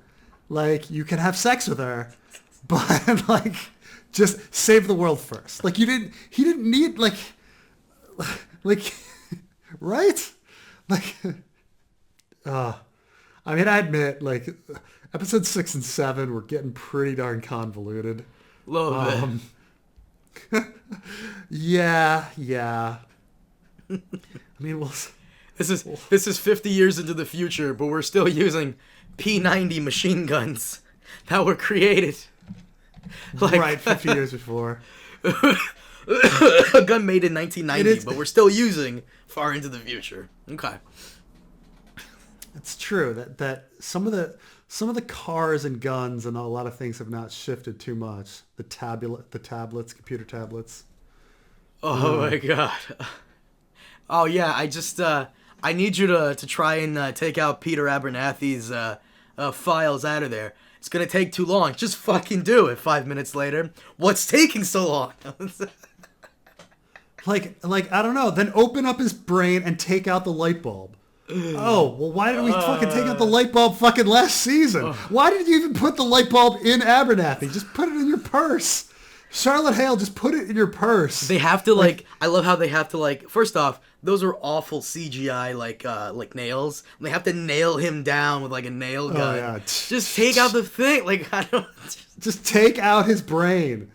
like you can have sex with her, but like just save the world first. Like he didn't need like right? Like I mean, I admit, like, episodes 6 and 7 were getting pretty darn convoluted. A little bit. Yeah. I mean, This is 50 years into the future, but we're still using P90 machine guns that were created. Like, right, 50 years before. A gun made in 1990, but we're still using far into the future. Okay. It's true that some of the cars and guns and a lot of things have not shifted too much. The tablets, computer tablets. Oh my god. Oh yeah, I need you to try and take out Peter Abernathy's files out of there. It's gonna take too long. Just fucking do it. 5 minutes later. What's taking so long? like I don't know. Then open up his brain and take out the light bulb. Oh, well, why did we fucking take out the light bulb fucking last season? Why did you even put the light bulb in Abernathy? Just put it in your purse. Charlotte Hale, just put it in your purse. They have to I love how they have to first off, those are awful CGI like nails. They have to nail him down with like a nail gun. Oh, yeah. Just take out the thing. Like I don't just take out his brain.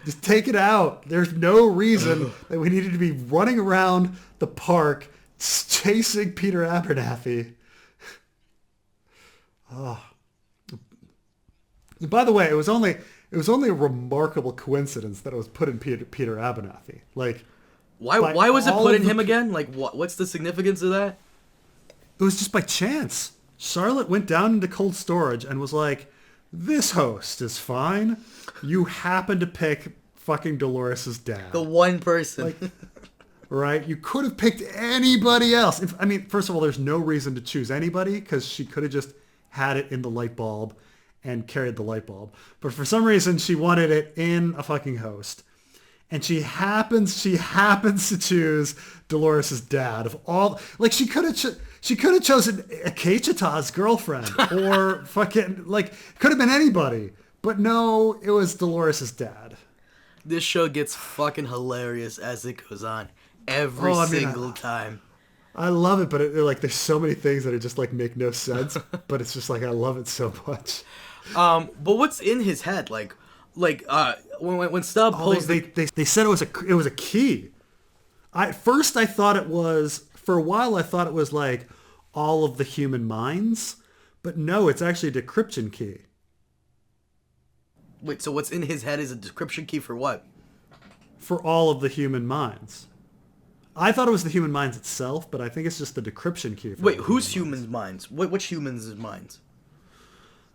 Just take it out. There's no reason that we needed to be running around the park chasing Peter Abernathy. Oh. By the way, it was only a remarkable coincidence that it was put in Peter Abernathy. Like, why was it put in him again? Like, what's the significance of that? It was just by chance. Charlotte went down into cold storage and was like, "This host is fine. You happen to pick fucking Dolores' dad." The one person. Like, right? You could have picked anybody else. I mean, first of all, there's no reason to choose anybody because she could have just had it in the light bulb and carried the light bulb. But for some reason, she wanted it in a fucking host. And she happens to choose Dolores' dad of all. Like she could have chosen Akecheta's girlfriend or fucking could have been anybody. But no, it was Dolores' dad. This show gets fucking hilarious as it goes on every single time. I love it, but there's so many things that are just make no sense. But it's just I love it so much. But what's in his head? When Stubb pulls they said it was a key. For a while I thought it was all of the human minds, but no, it's actually a decryption key. Wait, so what's in his head is a decryption key for what? For all of the human minds. I thought it was the human minds itself, but I think it's just the decryption key. Wait, who's humans' minds? Which humans' minds?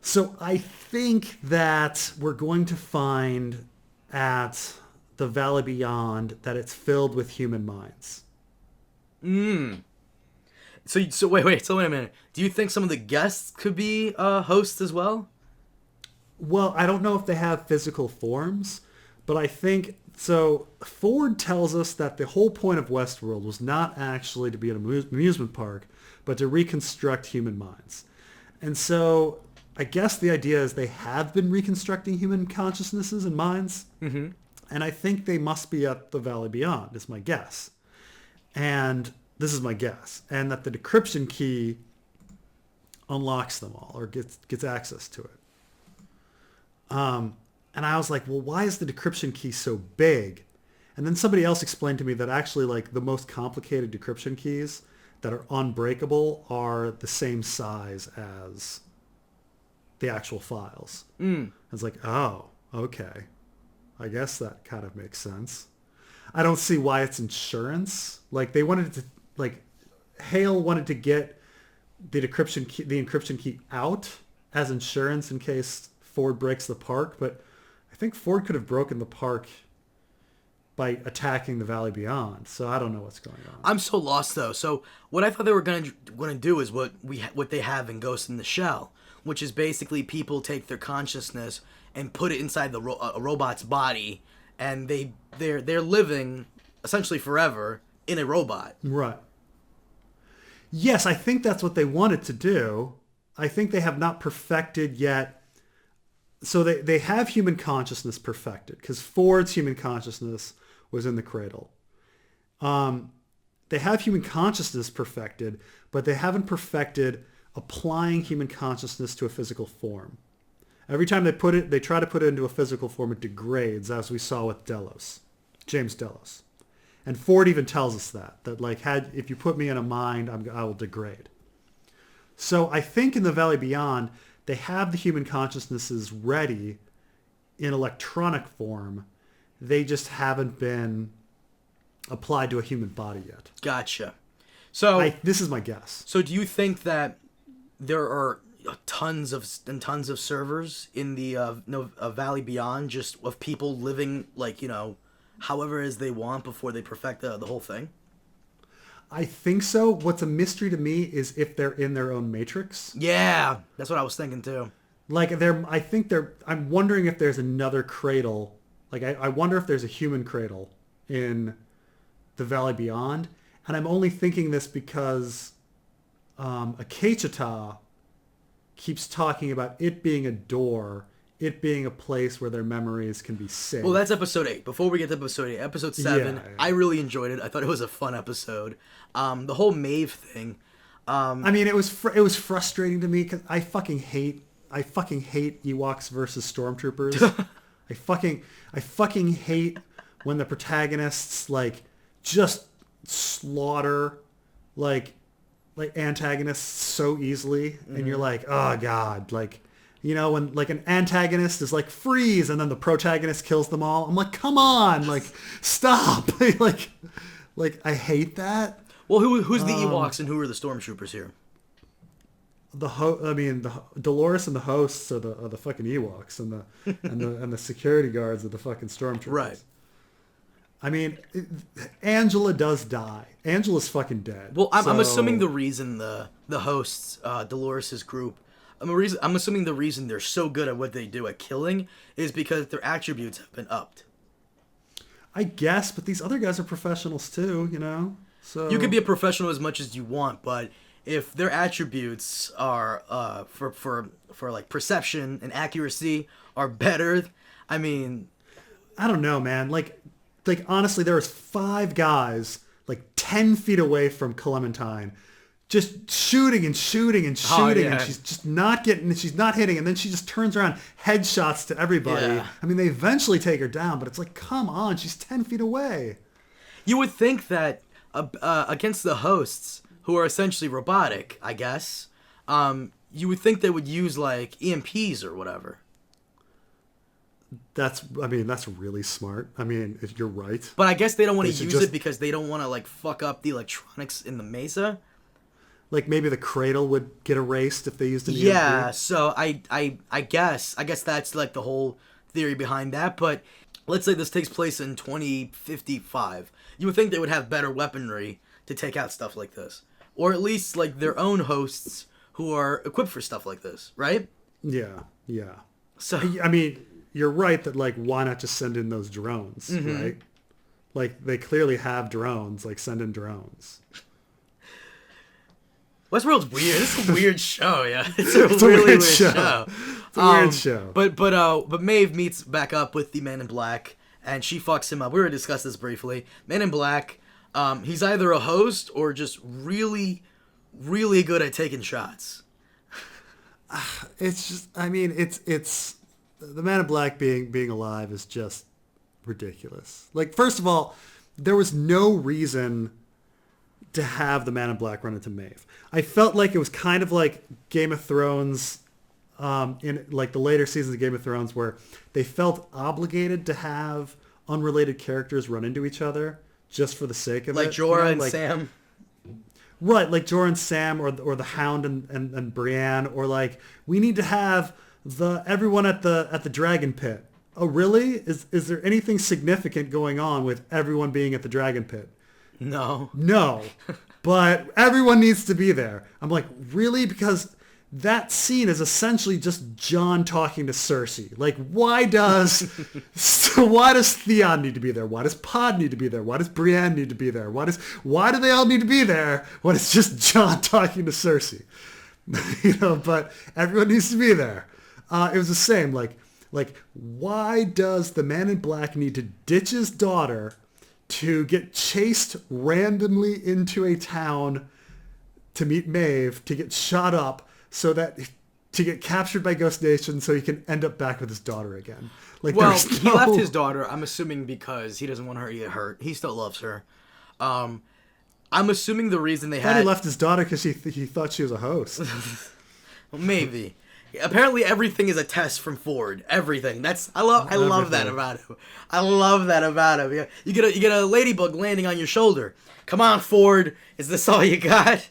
So I think that we're going to find at the Valley Beyond that it's filled with human minds. So wait a minute. Do you think some of the guests could be hosts as well? Well, I don't know if they have physical forms, but I think so. Ford tells us that the whole point of Westworld was not actually to be an amusement park, but to reconstruct human minds. And so I guess the idea is they have been reconstructing human consciousnesses and minds. Mm-hmm. And I think they must be at the Valley Beyond, is my guess. And this is my guess. And that the decryption key unlocks them all or gets access to it. And I was like, well, why is the decryption key so big? And then somebody else explained to me that actually the most complicated decryption keys that are unbreakable are the same size as the actual files. I was like, oh, okay. I guess that kind of makes sense. I don't see why it's insurance. They wanted to, Hale wanted to get the encryption key out as insurance in case Ford breaks the park, but I think Ford could have broken the park by attacking the Valley Beyond. So I don't know what's going on. I'm so lost though. So what I thought they were gonna do is what they have in Ghost in the Shell, which is basically people take their consciousness and put it inside a robot's body, and they're living essentially forever in a robot. Right. Yes, I think that's what they wanted to do. I think they have not perfected yet. So they have human consciousness perfected, because Ford's human consciousness was in the cradle. They have human consciousness perfected, but they haven't perfected applying human consciousness to a physical form. Every time they try to put it into a physical form, it degrades, as we saw with James Delos. And Ford even tells us that like, if you put me in a mind, I will degrade. So I think in the Valley Beyond, they have the human consciousnesses ready in electronic form. They just haven't been applied to a human body yet. Gotcha. So this is my guess. So do you think that there are tons of servers in the Valley Beyond, just of people living like, however as they want before they perfect the whole thing? I think so. What's a mystery to me is if they're in their own matrix. Yeah, that's what I was thinking too. Like I'm wondering if there's another cradle. Like I wonder if there's a human cradle in the Valley Beyond. And I'm only thinking this because Akecheta keeps talking about it being a door, it being a place where their memories can be saved. Well, that's episode 8. Before we get to episode 8, episode 7, yeah. I really enjoyed it. I thought it was a fun episode. The whole Maeve thing. I mean, it was frustrating to me because I fucking hate Ewoks versus Stormtroopers. I fucking hate when the protagonists like just slaughter like antagonists so easily, and you're like, oh god, like, when like an antagonist is like freeze and then the protagonist kills them all. I'm like, come on, like stop. like I hate that. Well, who's the Ewoks and who are the Stormtroopers here? The Dolores and the hosts are the fucking Ewoks, and the security guards are the fucking Stormtroopers. Right. I mean, Angela does die. Angela's fucking dead. Well, I'm assuming the reason the hosts, Dolores' group, I'm assuming the reason they're so good at what they do at killing is because their attributes have been upped. I guess, but these other guys are professionals too, So you can be a professional as much as you want, but if their attributes are for like perception and accuracy are better, I mean, I don't know, man. Like honestly, there was 5 guys like 10 feet away from Clementine, just shooting and shooting and shooting, and she's just not getting, she's not hitting, and then she just turns around, headshots to everybody. Yeah. I mean, they eventually take her down, but it's like, come on, she's 10 feet away. You would think that against the hosts, who are essentially robotic, I guess, you would think they would use like EMPs or whatever. That's really smart. I mean, if you're right. But I guess they don't want to use it because they don't want to like fuck up the electronics in the Mesa. Like maybe the cradle would get erased if they used an EMP. Yeah, so I guess that's like the whole theory behind that. But let's say this takes place in 2055. You would think they would have better weaponry to take out stuff like this. Or at least like their own hosts who are equipped for stuff like this, right? Yeah. So I mean, you're right that like, why not just send in those drones, right? Like they clearly have drones, like send in drones. Westworld's weird. It's a weird show, yeah. It's a really weird show. It's a weird show. But Maeve meets back up with the Man in Black, and she fucks him up. We already discussed this briefly. Man in Black, he's either a host or just really, really good at taking shots. It's just, I mean, it's the Man in Black being alive is just ridiculous. Like, first of all, there was no reason to have the Man in Black run into Maeve. I felt like it was kind of like Game of Thrones, in like the later seasons of Game of Thrones, where they felt obligated to have unrelated characters run into each other just for the sake of it. Like Jorah and Sam. Right, like Jorah and Sam, or the Hound and Brienne, or like we need to have everyone at the Dragon Pit Oh, really? Is there anything significant going on with everyone being at the dragon pit? No. No, but everyone needs to be there. I'm like, really? Because that scene is essentially just Jon talking to Cersei. Like, why does Theon need to be there? Why does Pod need to be there? Why does Brienne need to be there? Why do they all need to be there when it's just Jon talking to Cersei? But everyone needs to be there. It was the same. Like, why does the Man in Black need to ditch his daughter to get chased randomly into a town to meet Maeve, to get shot up, to get captured by Ghost Nation so he can end up back with his daughter again? Like, well, he left his daughter, I'm assuming, because he doesn't want her to get hurt. He still loves her. I'm assuming the reason they had... he left his daughter because he thought she was a host. Well, maybe. Apparently everything is a test from Ford. Everything. I love that about him. I love that about him. Yeah. You get a ladybug landing on your shoulder. Come on, Ford. Is this all you got?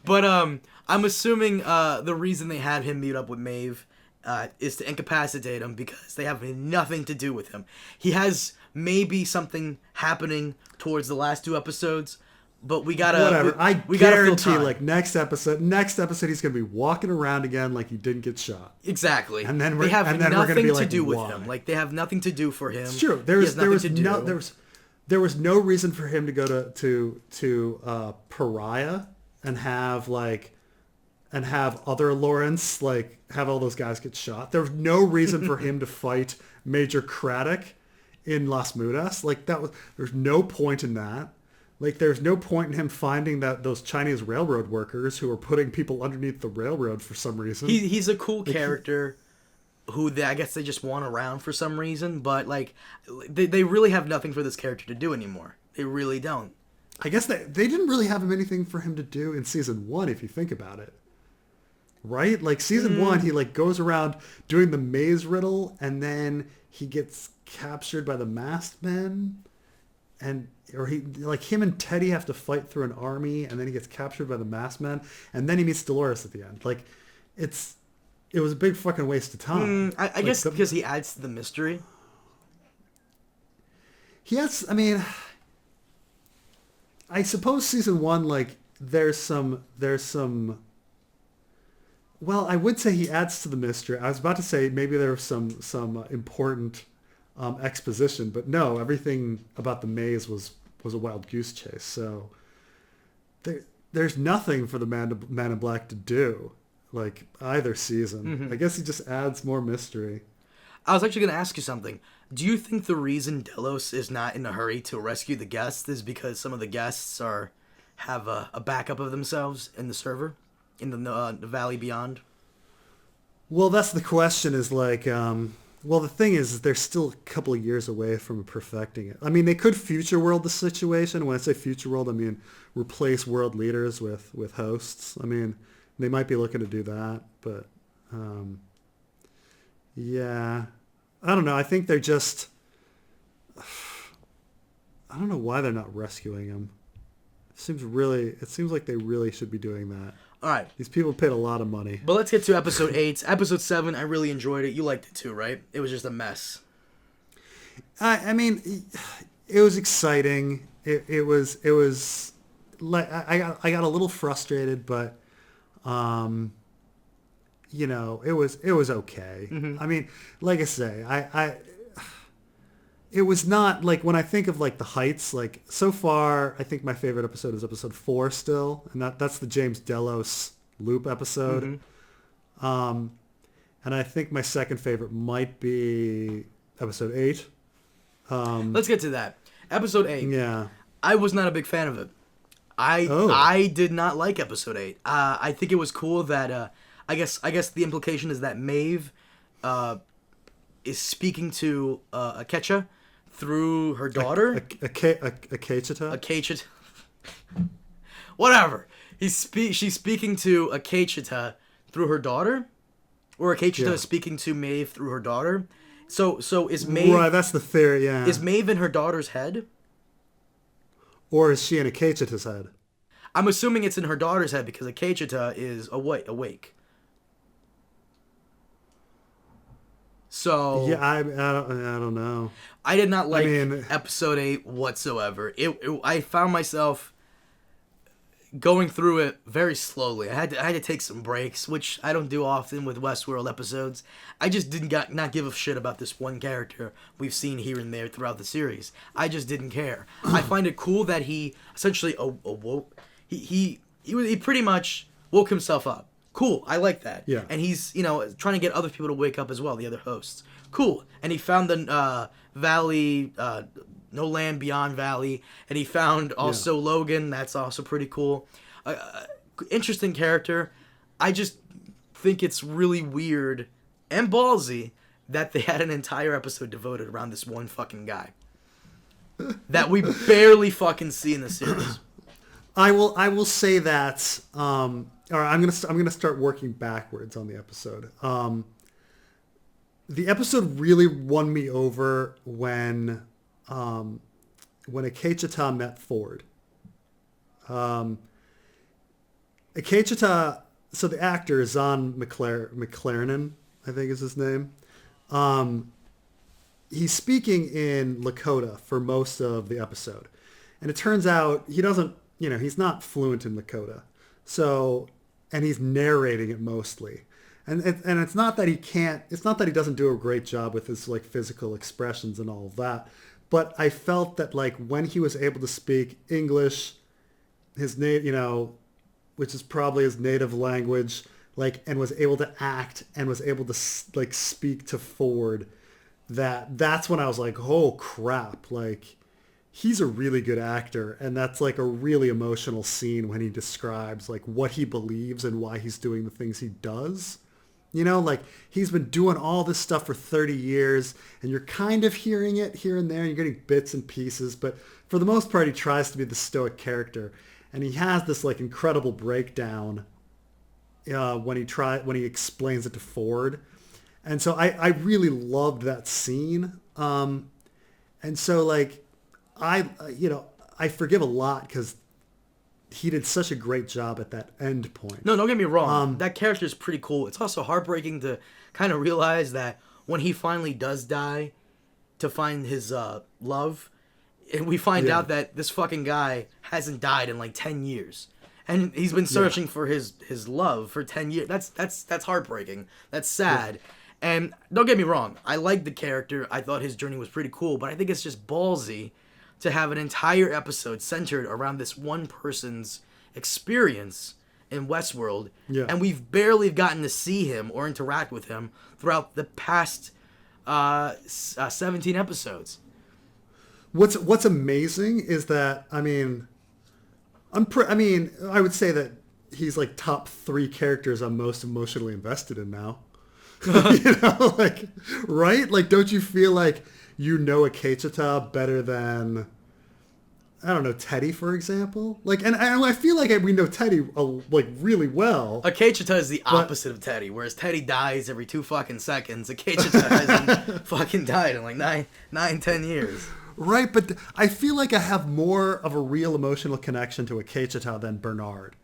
But I'm assuming the reason they had him meet up with Maeve is to incapacitate him because they have nothing to do with him. He has maybe something happening towards the last 2 episodes. But we gotta... Whatever. I we guarantee, gotta like, next episode he's gonna be walking around again like he didn't get shot. Exactly. And then they have nothing to like, do with why? him. Like, they have nothing to do for him. It's true. There was no reason for him to go to Pariah and have other Lawrence, like, have all those guys get shot. There was no reason for him to fight Major Craddock in Las Mudas. Like, there's no point in that. Like, there's no point in him finding those Chinese railroad workers who are putting people underneath the railroad for some reason. He's a cool character who I guess they just want around for some reason, but, like, they really have nothing for this character to do anymore. They really don't. I guess they didn't really have anything for him to do in season 1, if you think about it. Right? Like, season 1, he, like, goes around doing the maze riddle, and then he gets captured by the masked men, or him and Teddy have to fight through an army, and then he gets captured by the masked men, and then he meets Dolores at the end. Like, it was a big fucking waste of time. I guess because he adds to the mystery. I suppose season 1, like, there's some. Well, I would say he adds to the mystery. I was about to say maybe there was some important exposition, but no, everything about the maze was a wild goose chase. So there's nothing for the Man in Black to do, like, either season. Mm-hmm. I guess he just adds more mystery. I was actually going to ask you something. Do you think the reason Delos is not in a hurry to rescue the guests is because some of the guests have a backup of themselves in the server, in the Valley Beyond? Well, that's the question, is like... Well, the thing is, they're still a couple of years away from perfecting it. I mean, they could Futureworld the situation. When I say Futureworld, I mean replace world leaders with hosts. I mean, they might be looking to do that, but yeah. I don't know. I think they're just... I don't know why they're not rescuing him. It seems like they really should be doing that. All right. These people paid a lot of money. But let's get to episode 8. Episode 7, I really enjoyed it. You liked it too, right? It was just a mess. I mean, it was exciting. It was like I got a little frustrated, but it was okay. Mm-hmm. I mean, like I say, it was not like, when I think of like the heights, like so far, I think my favorite episode is episode 4 still. And that's the James Delos loop episode. Mm-hmm. And I think my second favorite might be episode 8. Let's get to that. Episode 8. Yeah. I was not a big fan of it. I did not like episode 8. I think it was cool that, I guess the implication is that Maeve, is speaking to, Akecha through her daughter. Akechita? Whatever. She's speaking to Akechita through her daughter? Or Akechita is speaking to Maeve through her daughter? So is Maeve... Right, that's the theory, yeah. Is Maeve in her daughter's head? Or is she in Akechita's head? I'm assuming it's in her daughter's head because Akechita is awake. So Yeah, I don't know. I did not like mean, episode 8 whatsoever. I found myself going through it very slowly. I had to take some breaks, which I don't do often with Westworld episodes. I just not give a shit about this one character we've seen here and there throughout the series. I just didn't care. I find it cool that he essentially awoke. He pretty much woke himself up. Cool, I like that. Yeah. And he's, trying to get other people to wake up as well, the other hosts. Cool. And he found the Valley, No Land Beyond Valley, and he found also Logan. That's also pretty cool. Interesting character. I just think it's really weird and ballsy that they had an entire episode devoted around this one fucking guy that we barely fucking see in the series. I will say that. All right, I'm gonna start working backwards on the episode. The episode really won me over when Akecheta met Ford. Akecheta, so the actor Zahn McLaren, I think is his name. He's speaking in Lakota for most of the episode, and it turns out he doesn't. He's not fluent in Lakota, so and he's narrating it mostly. And it's not that he can't. It's not that he doesn't do a great job with his like physical expressions and all of that. But I felt that like when he was able to speak English, his which is probably his native language, like, and was able to act and was able to like speak to Ford, that's when I was like, oh crap, like he's a really good actor. And that's like a really emotional scene when he describes like what he believes and why he's doing the things he does. Like he's been doing all this stuff for 30 years and you're kind of hearing it here and there. And you're getting bits and pieces, but for the most part, he tries to be the stoic character. And he has this like incredible breakdown when he explains it to Ford. And so I really loved that scene. And so like, I forgive a lot because he did such a great job at that end point. No, don't get me wrong. That character is pretty cool. It's also heartbreaking to kind of realize that when he finally does die to find his love, and we find out that this fucking guy hasn't died in like 10 years. And he's been searching for his love for 10 years. That's heartbreaking. That's sad. Yeah. And don't get me wrong. I like the character. I thought his journey was pretty cool. But I think it's just ballsy to have an entire episode centered around this one person's experience in Westworld. Yeah. And we've barely gotten to see him or interact with him throughout the past 17 episodes. What's amazing is that, I would say that he's like top 3 characters I'm most emotionally invested in now. Right? Like, don't you feel like Akecheta better than, I don't know, Teddy, for example? Like, and I feel like we know Teddy like really well. Akecheta is the opposite of Teddy, whereas Teddy dies every 2 fucking seconds. Akecheta hasn't fucking died in like 9-10 years. Right, but I feel like I have more of a real emotional connection to Akecheta than Bernard.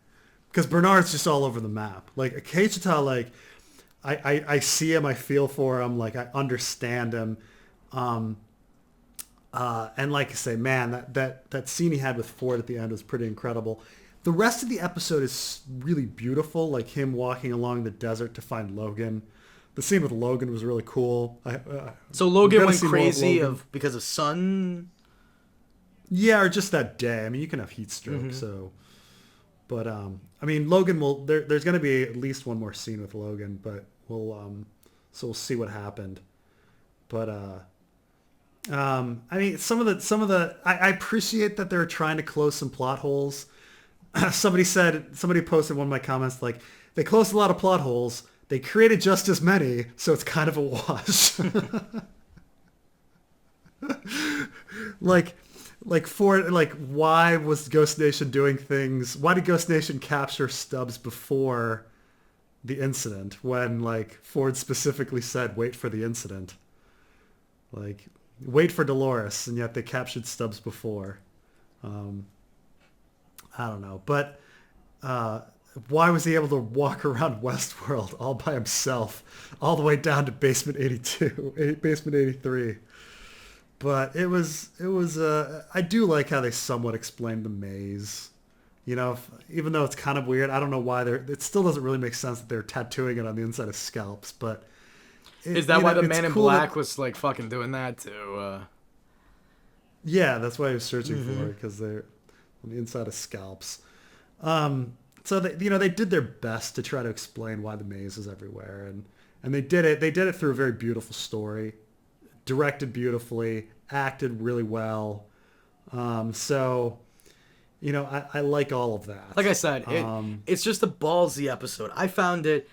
Because Bernard's just all over the map. Like, Akecheta, like, I see him, I feel for him, like, I understand him. And like I say, man, that scene he had with Ford at the end was pretty incredible. The rest of the episode is really beautiful, like him walking along the desert to find Logan. The scene with Logan was really cool. So Logan went crazy because of sun? Yeah, or just that day. I mean, you can have heat stroke, so. But Logan will. There's going to be at least one more scene with Logan, but we'll see what happened. But some of the. I appreciate that they're trying to close some plot holes. Somebody posted one of my comments like, they closed a lot of plot holes. They created just as many, so it's kind of a wash. Why was Ghost Nation doing things? Why did Ghost Nation capture Stubbs before the incident when, like, Ford specifically said, wait for the incident? Like, wait for Dolores, and yet they captured Stubbs before. I don't know. But why was he able to walk around Westworld all by himself, all the way down to basement 82, basement 83? But it was. I do like how they somewhat explained the maze. You know, even though it's kind of weird, I don't know why it still doesn't really make sense that they're tattooing it on the inside of scalps. But is that why the Man in Black was like fucking doing that too? Yeah, that's why he was searching for it, because they're on the inside of scalps. So they did their best to try to explain why the maze is everywhere, and they did it. They did it through a very beautiful story, directed beautifully, acted really well. So, I like all of that. Like I said, it's just a ballsy episode. I found it.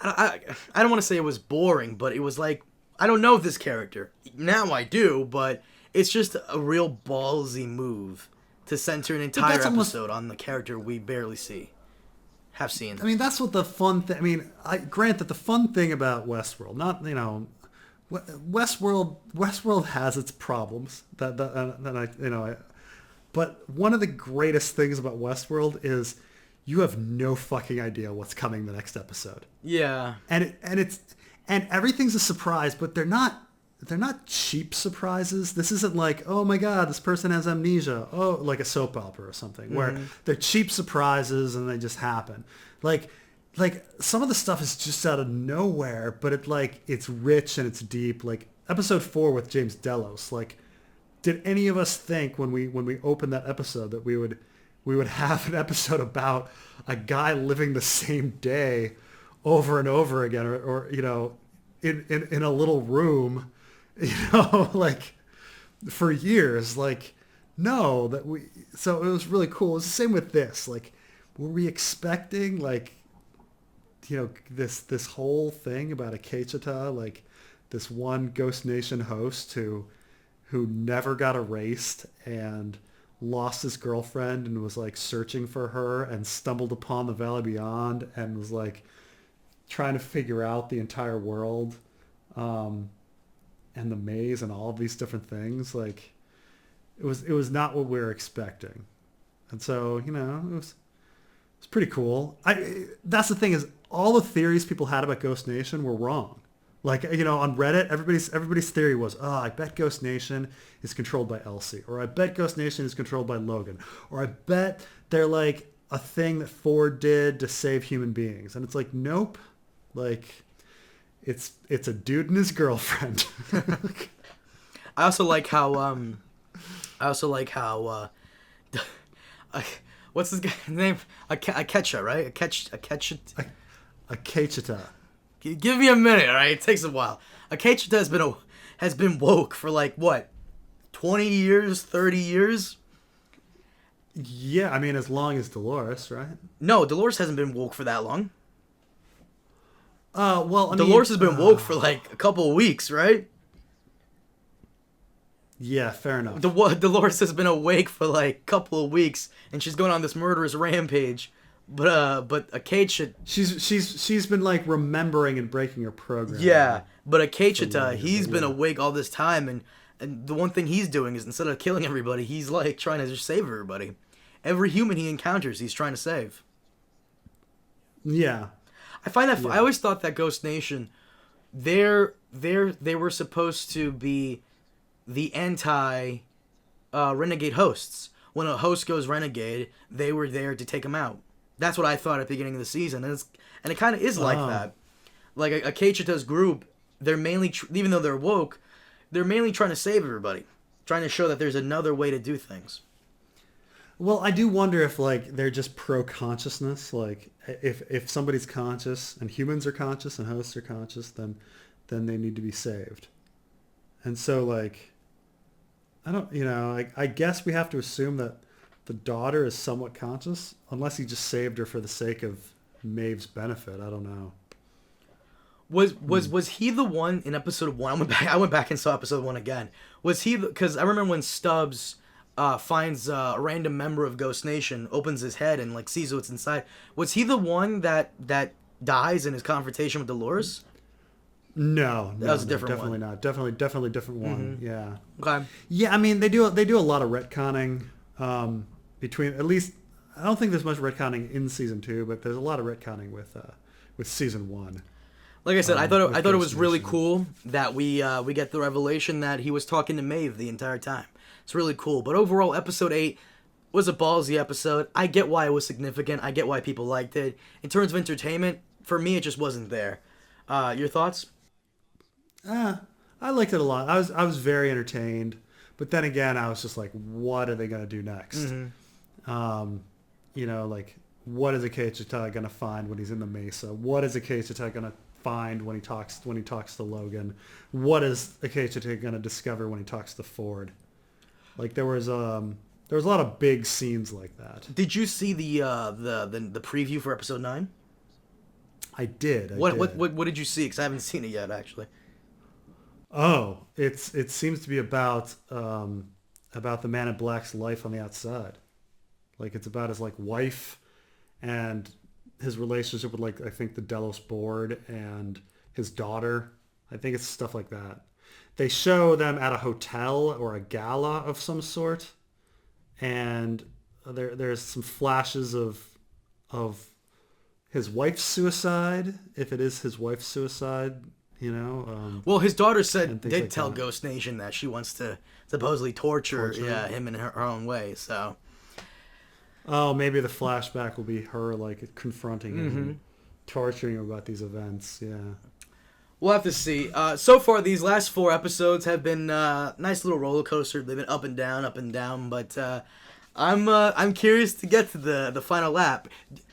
I don't want to say it was boring, but it was like, I don't know this character. Now I do, but it's just a real ballsy move to center an entire episode on the character we barely have seen. I mean, that's what the fun thing. I mean, I grant that the fun thing about Westworld, Westworld has its problems. But one of the greatest things about Westworld is you have no fucking idea what's coming the next episode. Yeah, and everything's a surprise, but they're not cheap surprises. This isn't like, oh my god, this person has amnesia. Oh, like a soap opera or something, where they're cheap surprises and they just happen. Like some of the stuff is just out of nowhere, but it's rich and it's deep. Like episode 4 with James Delos. Like, did any of us think when we opened that episode that we would have an episode about a guy living the same day over and over again, or in a little room, like for years? Like, no, so it was really cool. It was the same with this. Like, were we expecting this whole thing about Akecheta, like this one Ghost Nation host who never got erased and lost his girlfriend and was like searching for her and stumbled upon the Valley Beyond and was like trying to figure out the entire world, and the maze and all of these different things? Like, it was not what we were expecting. And so, it was pretty cool. That's the thing, is all the theories people had about Ghost Nation were wrong. Like, on Reddit, everybody's theory was, I bet Ghost Nation is controlled by Elsie, or I bet Ghost Nation is controlled by Logan, or I bet they're like a thing that Ford did to save human beings. And it's like, nope. Like, it's a dude and his girlfriend. I also like how what's this guy's name? Akecha, right? Akecheta. Give me a minute, all right? It takes a while. Akecheta has been woke for like what, 20 years, 30 years? Yeah, I mean, as long as Dolores, right? No, Dolores hasn't been woke for that long. Well, Dolores has been woke for like a couple of weeks, right? Yeah, fair enough. Dolores has been awake for like a couple of weeks, and she's going on this murderous rampage. But Akecheta, she's been like remembering and breaking her program. Yeah, but Akecheta, he's been awake all this time, and the one thing he's doing is, instead of killing everybody, he's like trying to just save everybody. Every human he encounters, he's trying to save. Yeah. I find that I always thought that Ghost Nation, they were supposed to be the anti renegade hosts. When a host goes renegade, they were there to take him out. That's what I thought at the beginning of the season, and it kind of is like that. Like Akecheta's group, they're mainly even though they're woke, they're mainly trying to save everybody, trying to show that there's another way to do things. Well, I do wonder if like they're just pro-consciousness. Like if somebody's conscious and humans are conscious and hosts are conscious, then they need to be saved. And so like, I don't, I guess we have to assume that the daughter is somewhat conscious, unless he just saved her for the sake of Maeve's benefit. I don't know. Was he the one in episode 1? I went back and saw episode 1 again. Was he? Because I remember when Stubbs finds a random member of Ghost Nation, opens his head and like sees what's inside. Was he the one that dies in his confrontation with Dolores? No, that was a different definitely one. Not. Definitely different one. Mm-hmm. Yeah. Okay. Yeah, I mean they do a lot of retconning between, at least I don't think there's much retconning in season 2, but there's a lot of retconning with season 1. Like I said, I thought it was really Nation. cool that we get the revelation that he was talking to Maeve the entire time. It's really cool. But overall, episode 8 was a ballsy episode. I get why it was significant. I get why people liked it. In terms of entertainment, for me, it just wasn't there. Your thoughts? I liked it a lot. I was very entertained, but then again, I was just like, what are they gonna do next? Like, what is Akei Chitara gonna find when he's in the Mesa? What is Akei Chitara gonna find when he talks to Logan? What is Akei Chitara gonna discover when he talks to Ford? Like, there was a lot of big scenes like that. Did you see the preview for episode 9? I did. What did you see? Because I haven't seen it yet, actually. Oh, it seems to be about the Man in Black's life on the outside. Like, it's about his wife and his relationship with I think the Delos board and his daughter. I think it's stuff like that. They show them at a hotel or a gala of some sort, and there's some flashes of his wife's suicide, if it is his wife's suicide. Well, his daughter did tell that. Ghost Nation that she wants to supposedly torture him in her own way. So, maybe the flashback will be her confronting him, torturing him about these events. Yeah, we'll have to see. So far, these last 4 episodes have been nice little roller coaster. They've been up and down. But I'm curious to get to the final lap.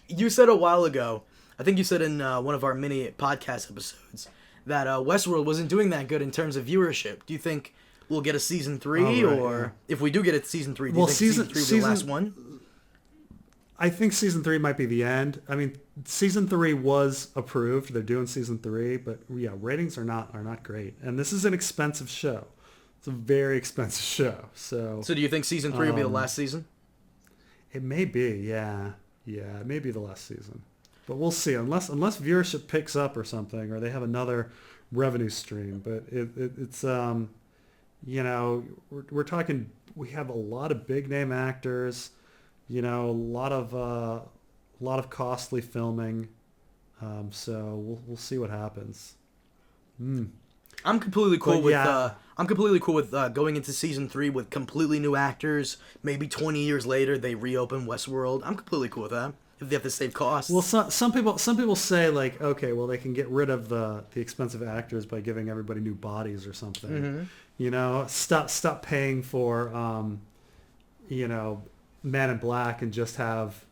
You said a while ago, I think you said in one of our mini podcast episodes, that Westworld wasn't doing that good in terms of viewership. Do you think we'll get a season 3, or if we do get a season 3, do you think season 3 will be the last one? I think season 3 might be the end. I mean, season 3 was approved. They're doing season 3, but yeah, ratings are not great. And this is an expensive show. It's a very expensive show. So do you think season 3 will be the last season? It may be, yeah. Yeah, it may be the last season. But we'll see, unless viewership picks up or something, or they have another revenue stream. But it's we're talking. We have a lot of big name actors, a lot of costly filming. So we'll see what happens. I'm completely cool with. Yeah. I'm completely cool with going into season 3 with completely new actors. Maybe 20 years later they reopen Westworld. I'm completely cool with that. If they have to save costs. Well, some people say okay, well, they can get rid of the expensive actors by giving everybody new bodies or something. Stop paying for Man in Black and just have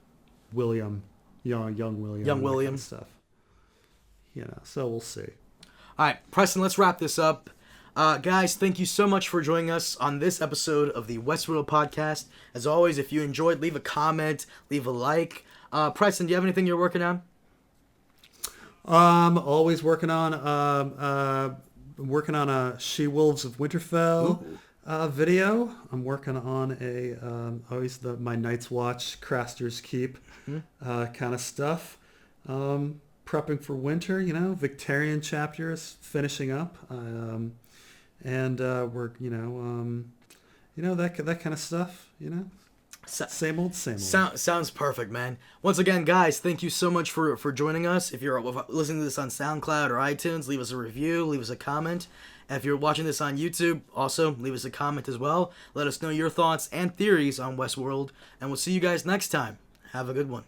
William, young William, young William, kind of stuff. So we'll see. All right, Preston, let's wrap this up. Guys, thank you so much for joining us on this episode of the Westworld podcast. As always, if you enjoyed, leave a comment, leave a like. Preston, do you have anything you're working on? Always working on a She-Wolves of Winterfell video. I'm working on my Night's Watch, Craster's Keep kind of stuff. Prepping for winter, Victorian chapters finishing up, and we're that kind of stuff, Same old. Sounds perfect, man. Once again, guys, thank you so much for joining us. If you're listening to this on SoundCloud or iTunes, leave us a review, leave us a comment. And if you're watching this on YouTube, also leave us a comment as well. Let us know your thoughts and theories on Westworld, and we'll see you guys next time. Have a good one.